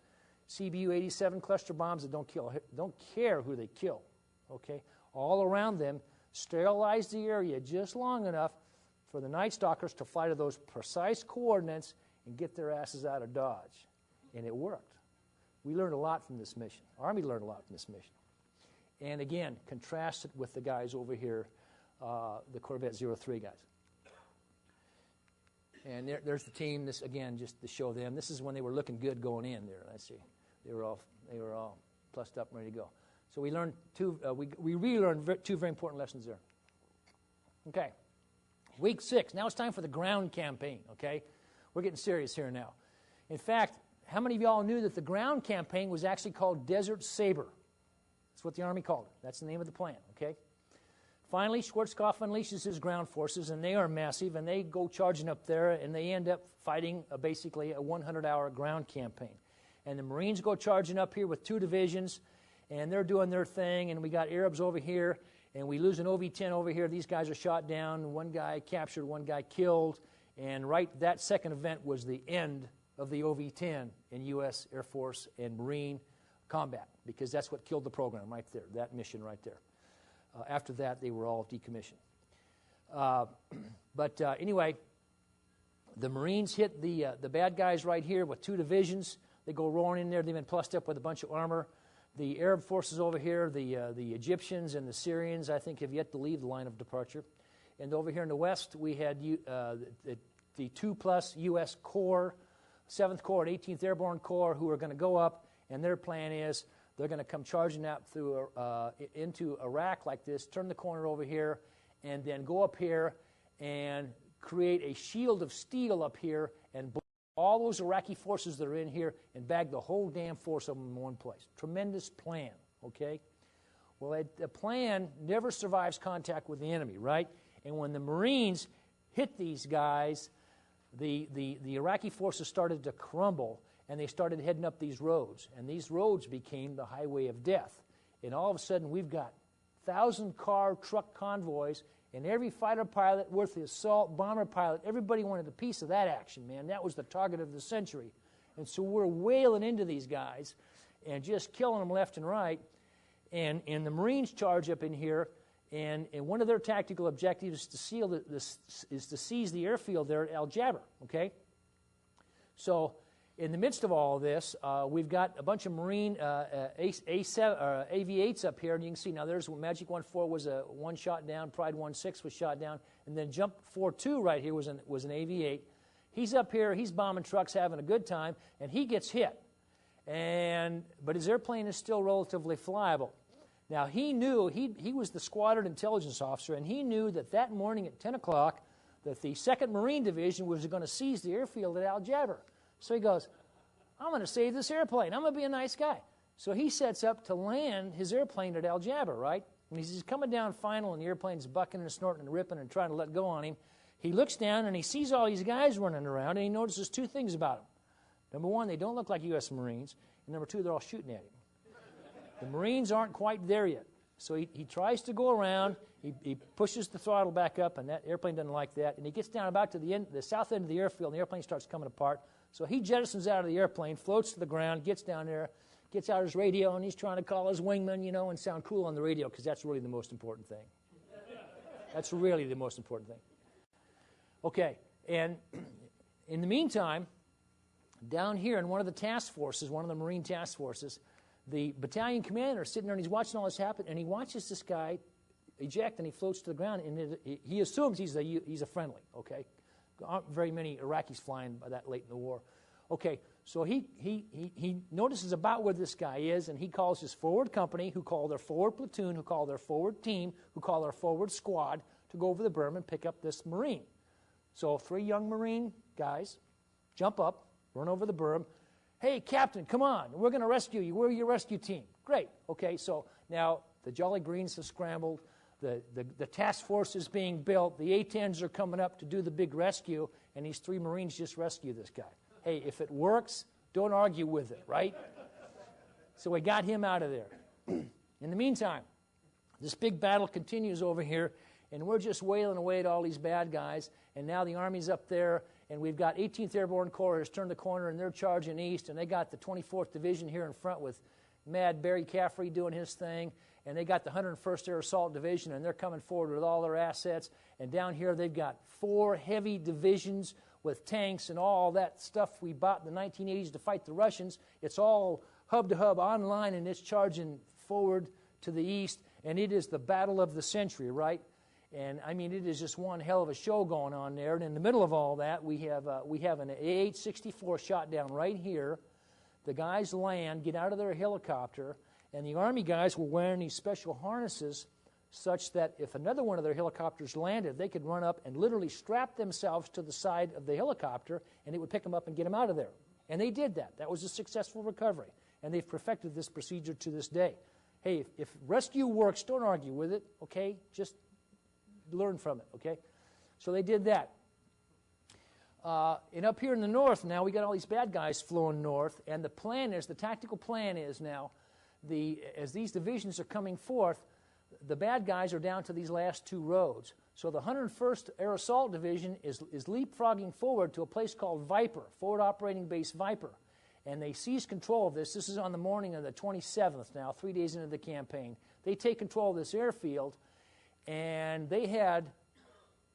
CBU 87 cluster bombs that don't care who they kill. Okay, all around them, sterilize the area just long enough for the Night Stalkers to fly to those precise coordinates and get their asses out of Dodge. And it worked. We learned a lot from this mission. Army learned a lot from this mission. And again, contrast it with the guys over here, the Corvette 03 guys. And there's the team. This again, just to show them. This is when they were looking good going in there. Let's see, they were all plussed up and ready to go. So we learned we relearned two very important lessons there. Okay, week 6. Now it's time for the ground campaign. Okay, we're getting serious here now. In fact, how many of y'all knew that the ground campaign was actually called Desert Saber? That's what the Army called it. That's the name of the plan. Okay. Finally, Schwarzkopf unleashes his ground forces, and they are massive, and they go charging up there, and they end up fighting basically a 100-hour ground campaign. And the Marines go charging up here with 2 divisions, and they're doing their thing, and we got Arabs over here, and we lose an OV-10 over here. These guys are shot down, one guy captured, one guy killed, and that second event was the end of the OV-10 in U.S. Air Force and Marine combat, because that's what killed the program right there, that mission right there. After that, they were all decommissioned. Anyway, the Marines hit the bad guys right here with 2 divisions. They go roaring in there. They've been plussed up with a bunch of armor. The Arab forces over here, the Egyptians and the Syrians, I think, have yet to leave the line of departure. And over here in the west, we had the 2+ U.S. Corps, 7th Corps and 18th Airborne Corps, who are going to go up, and their plan is they're going to come charging out through into Iraq like this, turn the corner over here, and then go up here and create a shield of steel up here and blow all those Iraqi forces that are in here and bag the whole damn force of them in one place. Tremendous plan, okay? Well, the plan never survives contact with the enemy, right? And when the Marines hit these guys, the Iraqi forces started to crumble, and they started heading up these roads. And these roads became the highway of death. And all of a sudden, we've got 1,000-car truck convoys, and every fighter pilot worth the assault bomber pilot, everybody wanted a piece of that action, man. That was the target of the century. And so we're wailing into these guys and just killing them left and right. And the Marines charge up in here, and one of their tactical objectives is to seize the airfield there at Al Jaber, okay? So in the midst of all of this, we've got a bunch of Marine AV-8s up here, and you can see now there's Magic 1-4 was a one shot down, Pride 1-6 was shot down, and then Jump 4-2 right here was an AV-8. He's up here, he's bombing trucks, having a good time, and he gets hit. But his airplane is still relatively flyable. Now, he knew, he was the squadron intelligence officer, and he knew that morning at 10 o'clock that the 2nd Marine Division was going to seize the airfield at Al Jabr. So he goes, I'm going to save this airplane. I'm going to be a nice guy. So he sets up to land his airplane at Al Jabr, right? And he's coming down final, and the airplane's bucking and snorting and ripping and trying to let go on him. He looks down, and he sees all these guys running around, and he notices 2 things about them. Number 1, they don't look like U.S. Marines. And number 2, they're all shooting at him. The Marines aren't quite there yet. So he tries to go around. He pushes the throttle back up, and that airplane doesn't like that. And he gets down about to the south end of the airfield, and the airplane starts coming apart. So he jettisons out of the airplane, floats to the ground, gets down there, gets out his radio, and he's trying to call his wingman, you know, and sound cool on the radio, because that's really the most important thing. That's really the most important thing. Okay, and in the meantime, down here in one of the task forces, one of the Marine task forces, the battalion commander is sitting there and he's watching all this happen, and he watches this guy eject, and he floats to the ground, and he assumes he's a friendly, okay? There aren't very many Iraqis flying by that late in the war. Okay, so he notices about where this guy is, and he calls his forward company, who call their forward platoon, who call their forward team, who call their forward squad, to go over the berm and pick up this Marine. So 3 young Marine guys jump up, run over the berm. Hey, Captain, come on. We're going to rescue you. We're your rescue team. Great. Okay, so now the Jolly Greens have scrambled. The task force is being built. The A-10s are coming up to do the big rescue, and these 3 Marines just rescue this guy. Hey, if it works, don't argue with it, right? So we got him out of there. In the meantime, this big battle continues over here, and we're just wailing away at all these bad guys, and now the Army's up there, and we've got 18th Airborne Corps has turned the corner, and they're charging east, and they got the 24th Division here in front with Mad Barry Caffrey doing his thing, and they got the 101st Air Assault Division, and they're coming forward with all their assets, and down here they've got 4 heavy divisions with tanks and all that stuff we bought in the 1980s to fight the Russians. It's all hub-to-hub online, and it's charging forward to the east, and it is the battle of the century, right? And, I mean, it is just one hell of a show going on there. And in the middle of all that, we have an A-864 shot down right here. The guys land, get out of their helicopter, and the Army guys were wearing these special harnesses such that if another one of their helicopters landed, they could run up and literally strap themselves to the side of the helicopter, and it would pick them up and get them out of there. And they did that. That was a successful recovery. And they've perfected this procedure to this day. Hey, if rescue works, don't argue with it, okay? Just learn from it, okay? So they did that. And up here in the north now, we got all these bad guys flowing north, and the tactical plan is now, as these divisions are coming forth, the bad guys are down to these last 2 roads. So the 101st Air Assault Division is leapfrogging forward to a place called Viper, Forward Operating Base Viper. And they seize control of this. This is on the morning of the 27th now, 3 days into the campaign. They take control of this airfield, and they had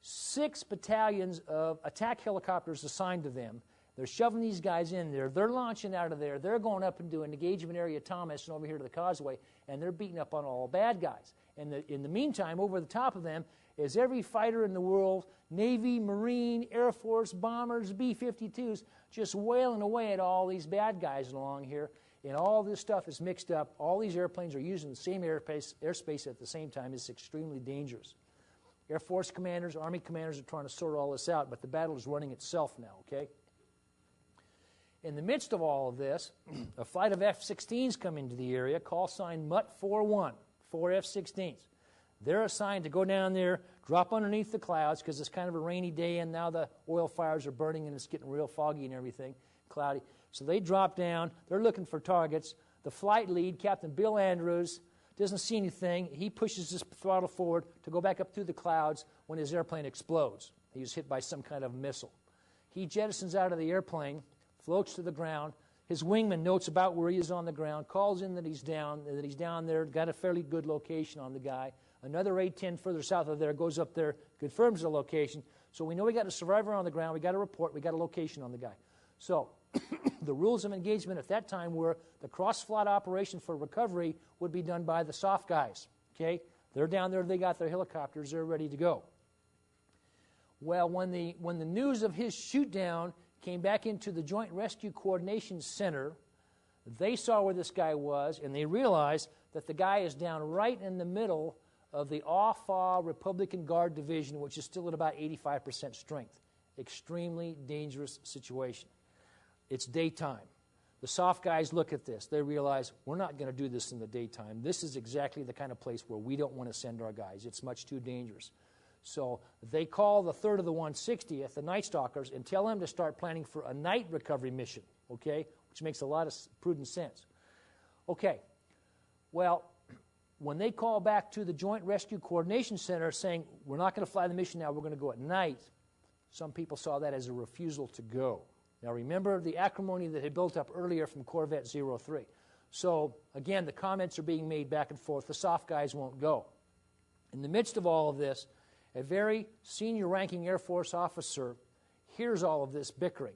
6 battalions of attack helicopters assigned to them. They're shoving these guys in there. They're launching out of there. They're going up and doing engagement area Thomas and over here to the causeway, and they're beating up on all bad guys. And in the meantime, over the top of them is every fighter in the world, Navy, Marine, Air Force, bombers, B-52s, just wailing away at all these bad guys along here. And all this stuff is mixed up. All these airplanes are using the same airspace at the same time. It's extremely dangerous. Air Force commanders, Army commanders are trying to sort all this out, but the battle is running itself now, okay? In the midst of all of this, a flight of F-16s come into the area, call sign MUT-41, 4 F-16s. They're assigned to go down there, drop underneath the clouds, because it's kind of a rainy day, and now the oil fires are burning, and it's getting real foggy and everything, cloudy. So they drop down. They're looking for targets. The flight lead, Captain Bill Andrews, doesn't see anything. He pushes his throttle forward to go back up through the clouds when his airplane explodes. He was hit by some kind of missile. He jettisons out of the airplane, floats to the ground. His wingman notes about where he is on the ground, calls in that he's down there, got a fairly good location on the guy. Another A-10 further south of there goes up there, confirms the location. So we know we got a survivor on the ground. We got a report. We got a location on the guy. So the rules of engagement at that time were the cross-flood operation for recovery would be done by the soft guys. Okay? They're down there, they got their helicopters, they're ready to go. Well, when the news of his shoot-down came back into the Joint Rescue Coordination Center, they saw where this guy was, and they realized that the guy is down right in the middle of the Aw-Fa Republican Guard Division, which is still at about 85% strength. Extremely dangerous situation. It's daytime. The soft guys look at this. They realize, we're not going to do this in the daytime. This is exactly the kind of place where we don't want to send our guys. It's much too dangerous. So they call the 3rd of the 160th, the Night Stalkers, and tell them to start planning for a night recovery mission, okay, which makes a lot of prudent sense. Okay, well, when they call back to the Joint Rescue Coordination Center saying, we're not going to fly the mission now, we're going to go at night, some people saw that as a refusal to go. Now remember the acrimony that had built up earlier from Corvette 03. So again, the comments are being made back and forth. The soft guys won't go. In the midst of all of this, a very senior ranking Air Force officer hears all of this bickering.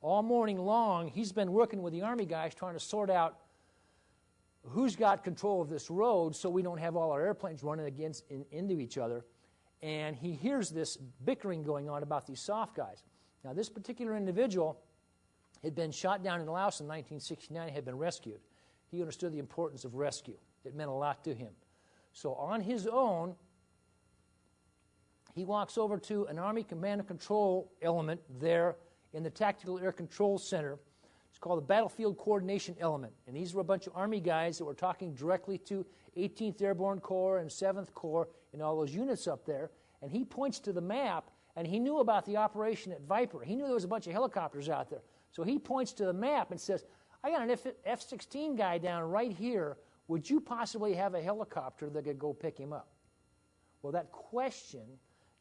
All morning long, he's been working with the Army guys trying to sort out who's got control of this road so we don't have all our airplanes running into each other. And he hears this bickering going on about these soft guys. Now, this particular individual had been shot down in Laos in 1969, had been rescued. He understood the importance of rescue. It meant a lot to him. So on his own, he walks over to an Army Command and Control element there in the Tactical Air Control Center. It's called the Battlefield Coordination Element. And these were a bunch of Army guys that were talking directly to 18th Airborne Corps and 7th Corps and all those units up there. And he points to the map, and he knew about the operation at Viper. He knew there was a bunch of helicopters out there. So he points to the map and says, I got an F-16 guy down right here. Would you possibly have a helicopter that could go pick him up? Well, that question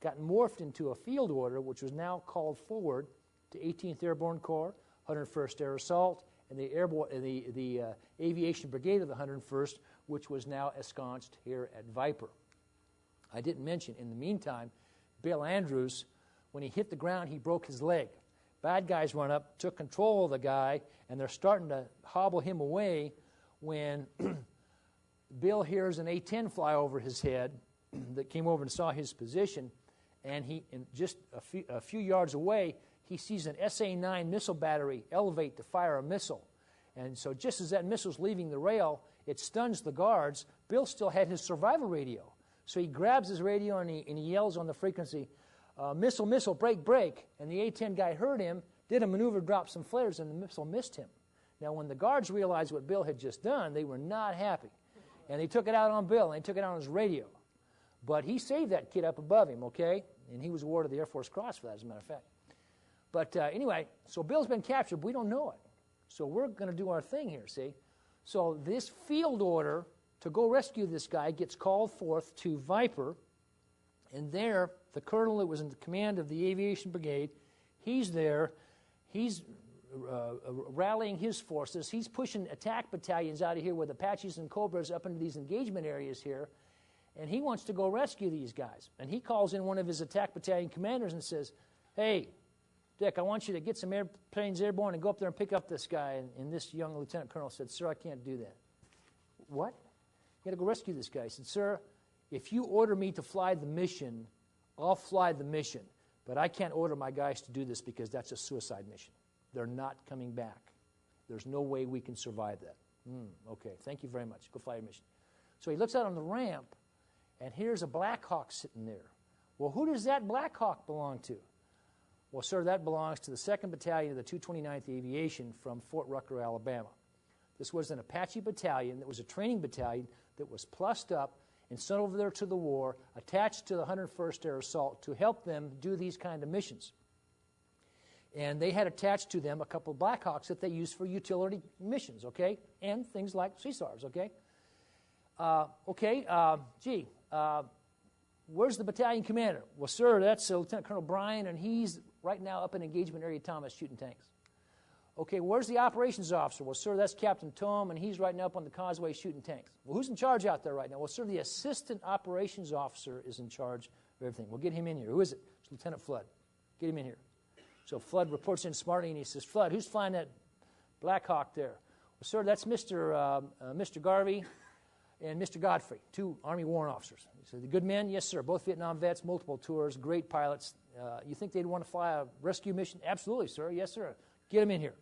got morphed into a field order, which was now called forward to 18th Airborne Corps, 101st Air Assault, and the Aviation Brigade of the 101st, which was now ensconced here at Viper. I didn't mention, in the meantime, Bill Andrews, when he hit the ground, he broke his leg. Bad guys run up, took control of the guy, and they're starting to hobble him away when Bill hears an A-10 fly over his head that came over and saw his position, and just a few yards away, he sees an SA-9 missile battery elevate to fire a missile. And so just as that missile's leaving the rail, it stuns the guards. Bill still had his survival radio. So he grabs his radio and he yells on the frequency, missile, missile, break, break. And the A-10 guy heard him, did a maneuver, dropped some flares, and the missile missed him. Now, when the guards realized what Bill had just done, they were not happy. And they took it out on Bill, and they took it out on his radio. But he saved that kid up above him, okay? And he was awarded the Air Force Cross for that, as a matter of fact. But anyway, so Bill's been captured, but we don't know it. So we're going to do our thing here, see? So this field order to go rescue this guy gets called forth to Viper, and there, the colonel that was in command of the Aviation Brigade, he's there. He's rallying his forces. He's pushing attack battalions out of here with Apaches and Cobras up into these engagement areas here, and he wants to go rescue these guys. And he calls in one of his attack battalion commanders and says, hey, Dick, I want you to get some airplanes airborne and go up there and pick up this guy. And this young lieutenant colonel said, sir, I can't do that. What? You got to go rescue this guy. He said, sir, if you order me to fly the mission, I'll fly the mission. But I can't order my guys to do this because that's a suicide mission. They're not coming back. There's no way we can survive that. Okay, thank you very much. Go fly your mission. So he looks out on the ramp, and here's a Black Hawk sitting there. Well, who does that Black Hawk belong to? Well, sir, that belongs to the 2nd Battalion of the 229th Aviation from Fort Rucker, Alabama. This was an Apache battalion that was a training battalion that was plussed up and sent over there to the war, attached to the 101st Air Assault to help them do these kind of missions. And they had attached to them a couple of Black Hawks that they used for utility missions, okay? And things like CSARs, okay? Where's the battalion commander? Well, sir, that's Lieutenant Colonel Bryan, and he's right now up in Engagement Area Thomas shooting tanks. Okay, where's the operations officer? Well, sir, that's Captain Tom, and he's right now up on the causeway shooting tanks. Well, who's in charge out there right now? Well, sir, the assistant operations officer is in charge of everything. We'll get him in here. Who is it? It's Lieutenant Flood. Get him in here. So Flood reports in smartly, and he says, Flood, who's flying that Black Hawk there? Well, sir, that's Mr. Garvey and Mr. Godfrey, 2 Army warrant officers. He said, the good men? Yes, sir. Both Vietnam vets, multiple tours, great pilots. You think they'd want to fly a rescue mission? Absolutely, sir. Yes, sir. Get them in here.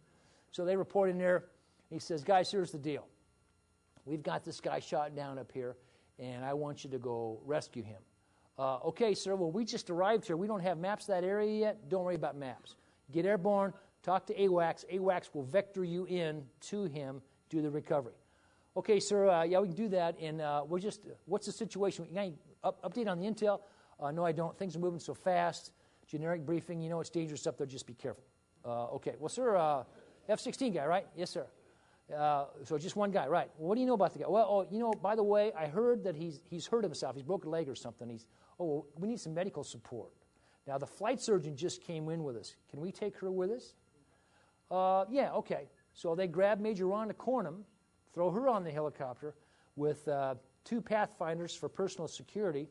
So they report in there. He says, guys, here's the deal. We've got this guy shot down up here, and I want you to go rescue him. Okay, sir, well, we just arrived here. We don't have maps of that area yet. Don't worry about maps. Get airborne, talk to AWACS. AWACS will vector you in to him, do the recovery. Okay, sir, yeah, we can do that, and what's the situation? You got any update on the intel? No, I don't. Things are moving so fast. Generic briefing, you know it's dangerous up there, just be careful. Okay, well, sir, F-16 guy, right? Yes, sir. So just one guy, right. Well, what do you know about the guy? Well, you know, by the way, I heard that he's hurt himself. He's broken a leg or something. Well, we need some medical support. Now, the flight surgeon just came in with us. Can we take her with us? Yeah, okay. So they grab Major Rhonda Cornum, throw her on the helicopter with 2 Pathfinders for personal security.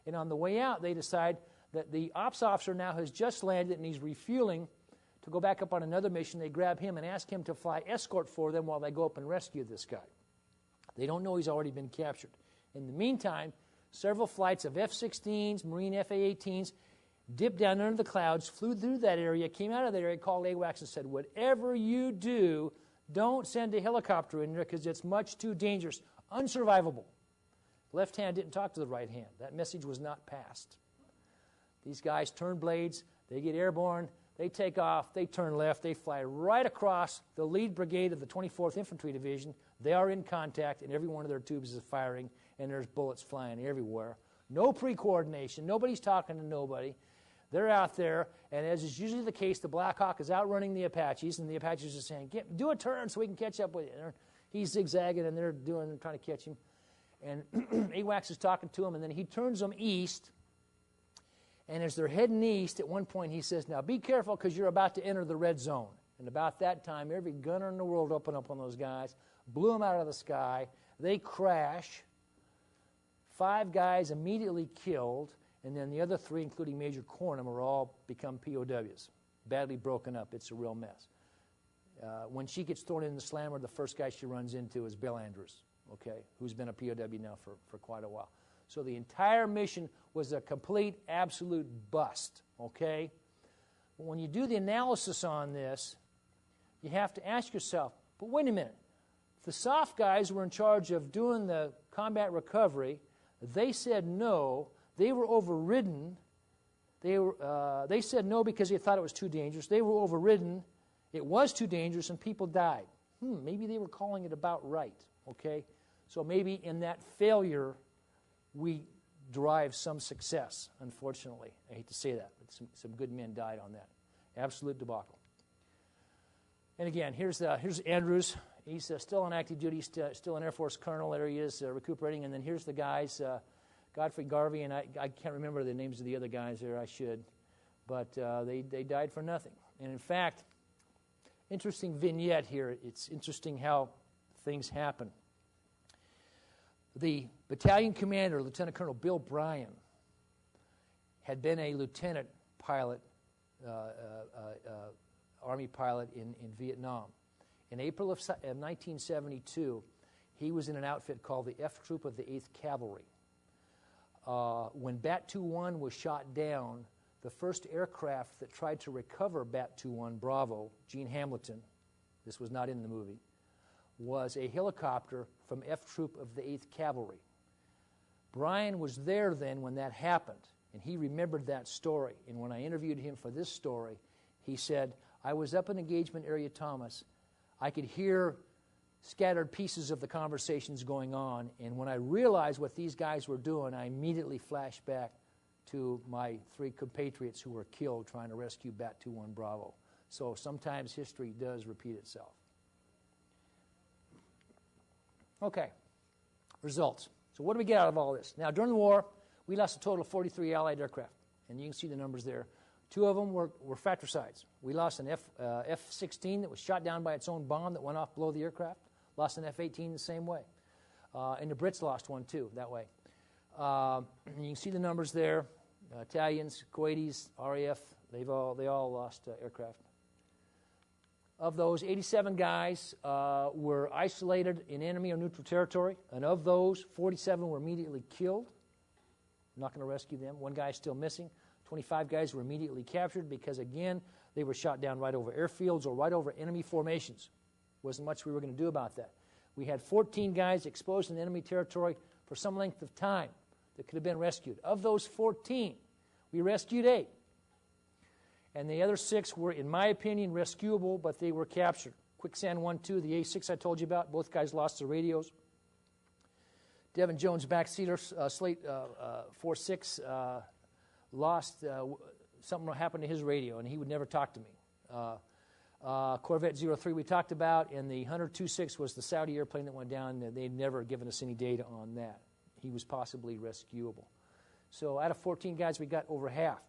And on the way out, they decide that the ops officer now has just landed and he's refueling to go back up on another mission. They grab him and ask him to fly escort for them while they go up and rescue this guy. They don't know he's already been captured. In the meantime, several flights of F-16s, Marine FA-18s, dipped down under the clouds, flew through that area, came out of that area, called AWACS and said, whatever you do, don't send a helicopter in there because it's much too dangerous, unsurvivable. Left hand didn't talk to the right hand. That message was not passed. These guys turn blades, they get airborne, they take off, they turn left, they fly right across the lead brigade of the 24th Infantry Division. They are in contact, and every one of their tubes is firing, and there's bullets flying everywhere. No pre-coordination. Nobody's talking to nobody. They're out there, and as is usually the case, the Black Hawk is outrunning the Apaches, and the Apaches are saying, do a turn so we can catch up with you. And he's zigzagging, and they're trying to catch him. And AWACS is talking to him, and then he turns them east. And as they're heading east, at one point he says, now be careful because you're about to enter the red zone. And about that time, every gunner in the world opened up on those guys, blew them out of the sky. They crash. 5 guys immediately killed, and then the other 3, including Major Cornum, are all become POWs, badly broken up. It's a real mess. When she gets thrown in the slammer, the first guy she runs into is Bill Andrews, okay, who's been a POW now for quite a while. So the entire mission was a complete, absolute bust, okay? But when you do the analysis on this, you have to ask yourself, but wait a minute. If the soft guys were in charge of doing the combat recovery, they said no. They were overridden. They said no because they thought it was too dangerous. They were overridden. It was too dangerous, and people died. Maybe they were calling it about right, okay? So maybe in that failure, we derive some success, unfortunately. I hate to say that, but some good men died on that. Absolute debacle. And again, here's Andrews. He's still on active duty, still an Air Force colonel. There he is, recuperating. And then here's the guys, Godfrey Garvey, and I can't remember the names of the other guys there. I should. But they died for nothing. And in fact, interesting vignette here. It's interesting how things happen. The battalion commander, Lieutenant Colonel Bill Bryan, had been a lieutenant pilot, Army pilot in Vietnam. In April of 1972, he was in an outfit called the F Troop of the 8th Cavalry. When Bat-21 was shot down, the first aircraft that tried to recover Bat-21 Bravo, Gene Hamilton, this was not in the movie, was a helicopter from F Troop of the 8th Cavalry. Brian was there then when that happened, and he remembered that story. And when I interviewed him for this story, he said, I was up in Engagement Area Thomas. I could hear scattered pieces of the conversations going on, and when I realized what these guys were doing, I immediately flashed back to my 3 compatriots who were killed trying to rescue Bat-21 Bravo. So sometimes history does repeat itself. Okay, results. So what do we get out of all this? Now, during the war, we lost a total of 43 Allied aircraft, and you can see the numbers there. 2 of them were fratricides. We lost an F-16 that was shot down by its own bomb that went off below the aircraft. Lost an F-18 the same way. And the Brits lost one, too, that way. You can see the numbers there. Italians, Kuwaitis, RAF, They all lost aircraft. Of those, 87 guys were isolated in enemy or neutral territory, and of those, 47 were immediately killed. I'm not going to rescue them. One guy is still missing. 25 guys were immediately captured because, again, they were shot down right over airfields or right over enemy formations. Wasn't much we were going to do about that. We had 14 guys exposed in enemy territory for some length of time that could have been rescued. Of those 14, we rescued 8. And the other 6 were, in my opinion, rescuable, but they were captured. Quicksand 1-2, the A6 I told you about, both guys lost their radios. Devin Jones, backseater, Slate 4-6, lost, something happened to his radio, and he would never talk to me. Corvette 03 we talked about, and the Hunter 26 was the Saudi airplane that went down. They'd never given us any data on that. He was possibly rescuable. So out of 14 guys, we got over half.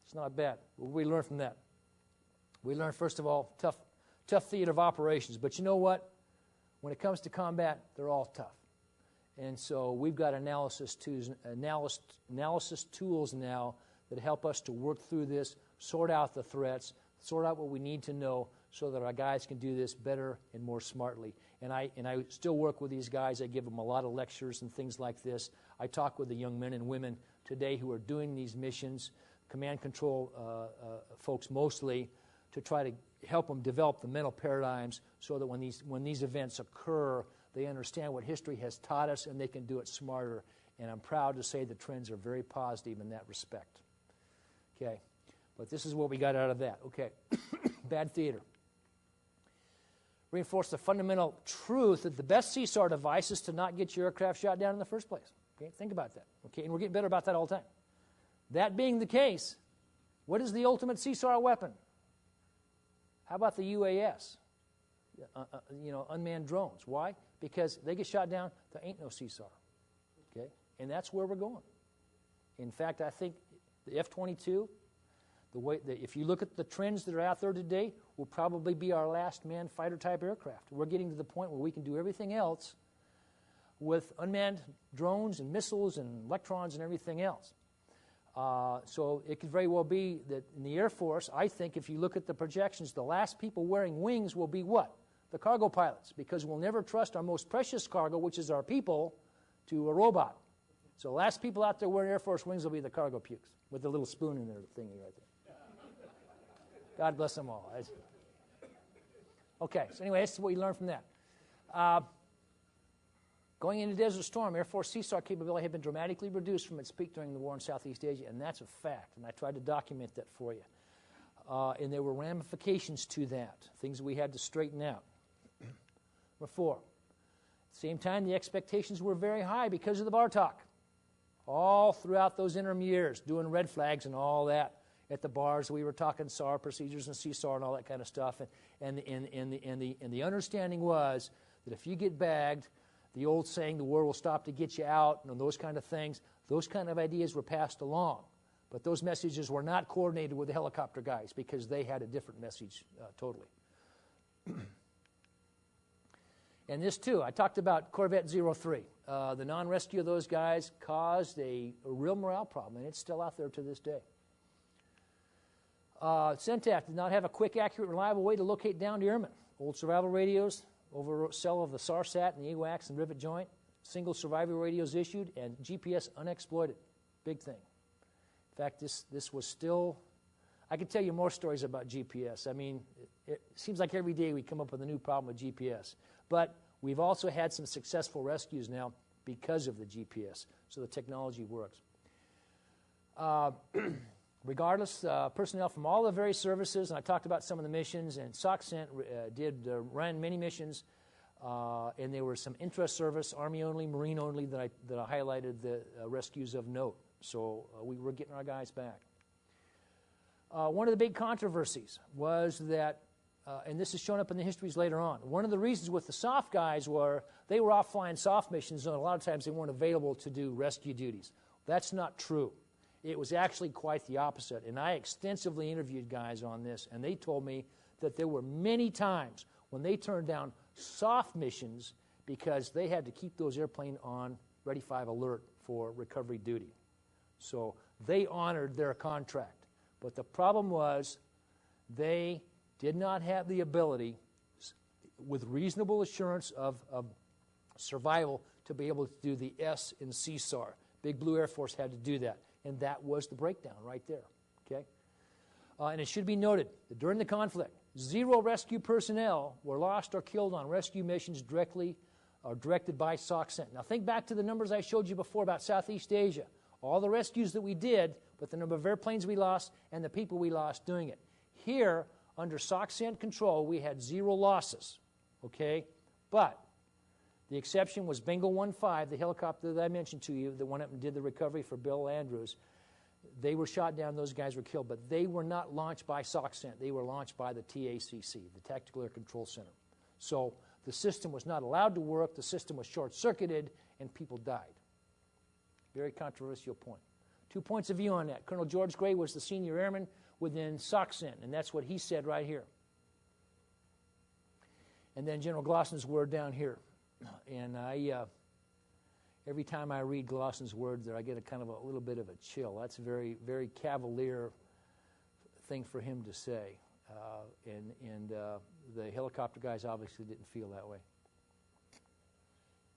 It's not bad. What did we learn from that? We learned, first of all, tough theater of operations. But you know what? When it comes to combat, they're all tough. And so we've got analysis tools now that help us to work through this, sort out the threats, sort out what we need to know so that our guys can do this better and more smartly. And I still work with these guys. I give them a lot of lectures and things like this. I talk with the young men and women today who are doing these missions, command control folks mostly, to try to help them develop the mental paradigms so that when these events occur, they understand what history has taught us and they can do it smarter. And I'm proud to say the trends are very positive in that respect. Okay, but this is what we got out of that. Okay, bad theater. Reinforce the fundamental truth that the best CSAR device is to not get your aircraft shot down in the first place. Okay, think about that. Okay, and we're getting better about that all the time. That being the case, what is the ultimate CSAR weapon? How about the UAS? Unmanned drones. Why? Because they get shot down, there ain't no CSAR. Okay, and that's where we're going. In fact, I think the F-22, if you look at the trends that are out there today, will probably be our last manned fighter-type aircraft. We're getting to the point where we can do everything else with unmanned drones and missiles and electrons and everything else. So it could very well be that in the Air Force, I think if you look at the projections, the last people wearing wings will be what? The cargo pilots, because we'll never trust our most precious cargo, which is our people, to a robot. So the last people out there wearing Air Force wings will be the cargo pukes with the little spoon in their thingy right there. God bless them all. Okay, so anyway, this is what you learn from that. Going into Desert Storm, Air Force CSAR capability had been dramatically reduced from its peak during the war in Southeast Asia, and that's a fact, and I tried to document that for you. And there were ramifications to that, things we had to straighten out. Number 4, at the same time, the expectations were very high because of the Bartok. All throughout those interim years, doing red flags and all that at the bars, we were talking SAR procedures and CSAR and all that kind of stuff, and the understanding was that if you get bagged, the old saying, the war will stop to get you out, and those kind of things, those kind of ideas were passed along. But those messages were not coordinated with the helicopter guys because they had a different message totally. And this, too, I talked about Corvette 03. The non-rescue of those guys caused a real morale problem, and it's still out there to this day. CENTAC did not have a quick, accurate, reliable way to locate downed airmen. Old survival radios, oversell of the SARSAT and the AWACS and rivet joint, single survival radios issued, and GPS unexploited. Big thing. In fact, this was still, I could tell you more stories about GPS. I mean, it seems like every day we come up with a new problem with GPS. But we've also had some successful rescues now because of the GPS. So the technology works. Regardless, personnel from all the various services, and I talked about some of the missions, and SOCCENT ran many missions, and there were some intra-service, Army only, Marine only, that I highlighted the rescues of note. So we were getting our guys back. One of the big controversies was that, and this is shown up in the histories later on, one of the reasons with the soft guys were they were off flying soft missions, and a lot of times they weren't available to do rescue duties. That's not true. It was actually quite the opposite, and I extensively interviewed guys on this, and they told me that there were many times when they turned down soft missions because they had to keep those airplanes on Ready 5 alert for recovery duty. So they honored their contract. But the problem was they did not have the ability, with reasonable assurance of survival, to be able to do the S in CSAR. Big Blue Air Force had to do that, and that was the breakdown right there. Okay, and it should be noted that during the conflict, 0 rescue personnel were lost or killed on rescue missions directly or directed by SOCCENT. Now think back to the numbers I showed you before about Southeast Asia. All the rescues that we did, but the number of airplanes we lost and the people we lost doing it. Here, under SOCCENT control, we had 0 losses. Okay, but the exception was Bengal 1-5, the helicopter that I mentioned to you, that went up and did the recovery for Bill Andrews. They were shot down, those guys were killed, but they were not launched by SOCCENT. They were launched by the TACC, the Tactical Air Control Center. So the system was not allowed to work, the system was short-circuited, and people died. Very controversial point. 2 points of view on that. Colonel George Gray was the senior airman within SOCCENT, and that's what he said right here. And then General Glossen's word down here. And every time I read Glossen's words there, I get a kind of a little bit of a chill. That's a very, very cavalier thing for him to say. The helicopter guys obviously didn't feel that way.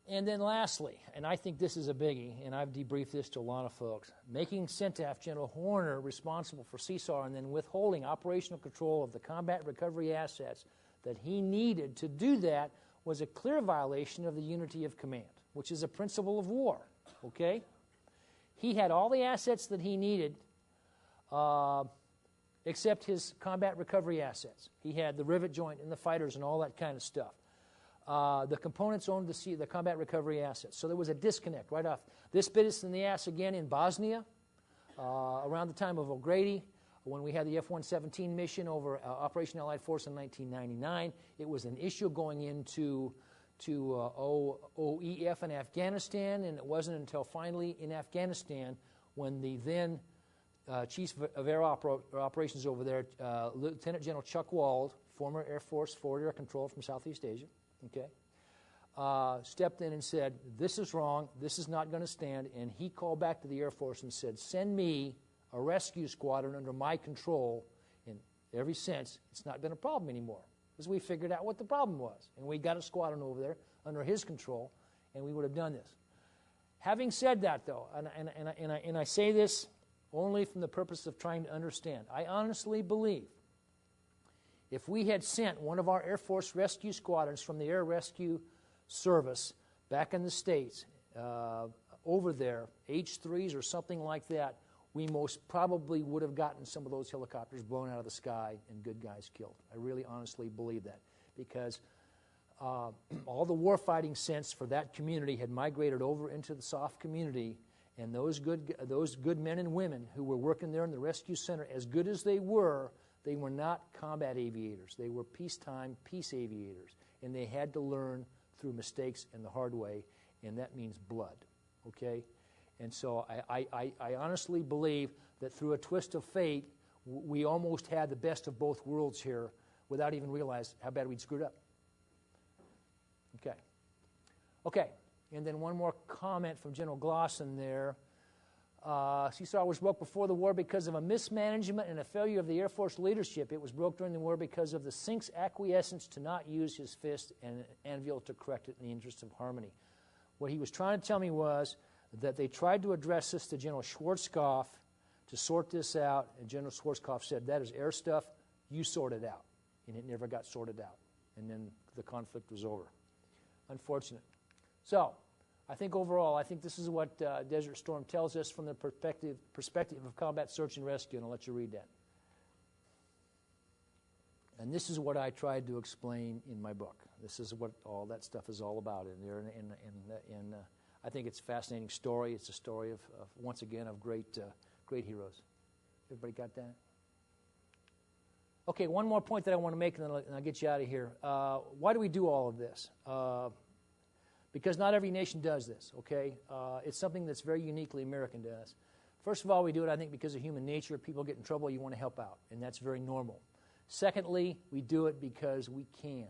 And then lastly, and I think this is a biggie, and I've debriefed this to a lot of folks, making CENTAF General Horner responsible for CSAR and then withholding operational control of the combat recovery assets that he needed to do that was a clear violation of the unity of command, which is a principle of war, okay? He had all the assets that he needed except his combat recovery assets. He had the rivet joint and the fighters and all that kind of stuff. The components owned the combat recovery assets. So there was a disconnect right off. This bit us in the ass again in Bosnia around the time of O'Grady when we had the F-117 mission over Operation Allied Force in 1999. It was an issue going into OEF in Afghanistan, and it wasn't until finally in Afghanistan when the then Chief of Air Operations over there, Lieutenant General Chuck Wald, former Air Force Forward Air Control from Southeast Asia, okay, stepped in and said, this is wrong, this is not going to stand, and he called back to the Air Force and said, send me a rescue squadron under my control, and ever since, it's not been a problem anymore, because we figured out what the problem was, and we got a squadron over there under his control, and we would have done this. Having said that, though, and I say this only from the purpose of trying to understand, I honestly believe if we had sent one of our Air Force rescue squadrons from the Air Rescue Service back in the States over there, H-3s or something like that, we most probably would have gotten some of those helicopters blown out of the sky and good guys killed. I really honestly believe that because all the warfighting sense for that community had migrated over into the soft community, and those good men and women who were working there in the rescue center, as good as they were not combat aviators. They were peacetime peace aviators, and they had to learn through mistakes and the hard way, and that means blood, okay? And so I honestly believe that through a twist of fate, we almost had the best of both worlds here without even realizing how bad we'd screwed up. Okay, and then one more comment from General Glossen there. CSAR was broke before the war because of a mismanagement and a failure of the Air Force leadership. It was broke during the war because of the Sink's acquiescence to not use his fist and anvil to correct it in the interest of harmony. What he was trying to tell me was that they tried to address this to General Schwarzkopf to sort this out, and General Schwarzkopf said, that is air stuff, you sort it out. And it never got sorted out. And then the conflict was over. Unfortunate. So, I think overall, I think this is what Desert Storm tells us from the perspective of combat search and rescue, and I'll let you read that. And this is what I tried to explain in my book. This is what all that stuff is all about in there, and I think it's a fascinating story. It's a story of once again, of great heroes. Everybody got that? Okay, one more point that I want to make, and then I'll get you out of here. Why do we do all of this? Because not every nation does this, okay? It's something that's very uniquely American to us. First of all, we do it, I think, because of human nature. People get in trouble, you want to help out, and that's very normal. Secondly, we do it because we can.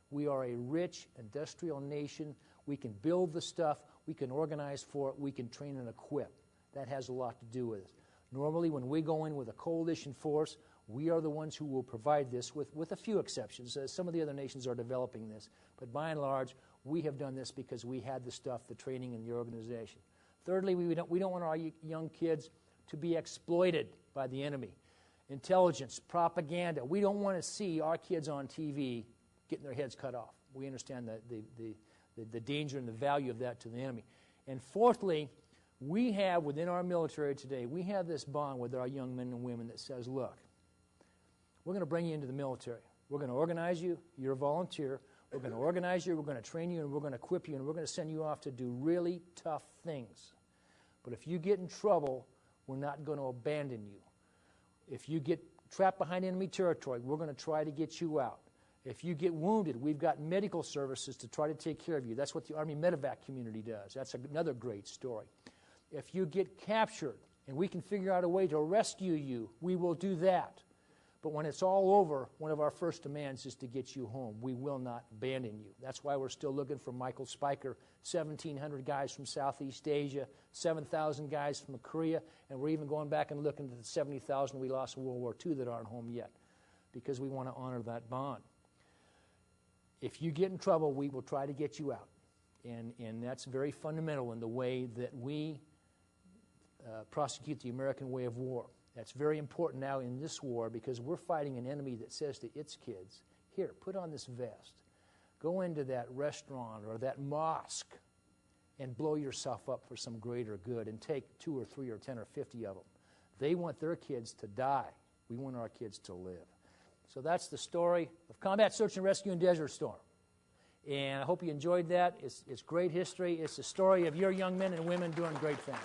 We are a rich industrial nation. We can build the stuff. We can organize for it. We can train and equip. That has a lot to do with it. Normally, when we go in with a coalition force, we are the ones who will provide this with a few exceptions. Some of the other nations are developing this. But by and large, we have done this because we had the stuff, the training, and the organization. Thirdly, we don't want our young kids to be exploited by the enemy. Intelligence, propaganda. We don't want to see our kids on TV getting their heads cut off. We understand the danger and the value of that to the enemy. And fourthly, we have within our military today, we have this bond with our young men and women that says, look, we're going to bring you into the military. We're going to organize you. You're a volunteer. We're going to organize you. We're going to train you, and we're going to equip you, and we're going to send you off to do really tough things. But if you get in trouble, we're not going to abandon you. If you get trapped behind enemy territory, we're going to try to get you out. If you get wounded, we've got medical services to try to take care of you. That's what the Army Medevac community does. That's another great story. If you get captured and we can figure out a way to rescue you, we will do that. But when it's all over, one of our first demands is to get you home. We will not abandon you. That's why we're still looking for Michael Spiker, 1,700 guys from Southeast Asia, 7,000 guys from Korea, and we're even going back and looking at the 70,000 we lost in World War II that aren't home yet, because we want to honor that bond. If you get in trouble, we will try to get you out. And that's very fundamental in the way that we prosecute the American way of war. That's very important now in this war because we're fighting an enemy that says to its kids, here, put on this vest. Go into that restaurant or that mosque and blow yourself up for some greater good and take 2 or 3 or 10 or 50 of them. They want their kids to die. We want our kids to live. So that's the story of Combat Search and Rescue in Desert Storm. And I hope you enjoyed that. It's great history. It's the story of your young men and women doing great things.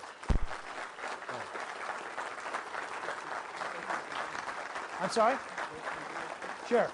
I'm sorry? Sure.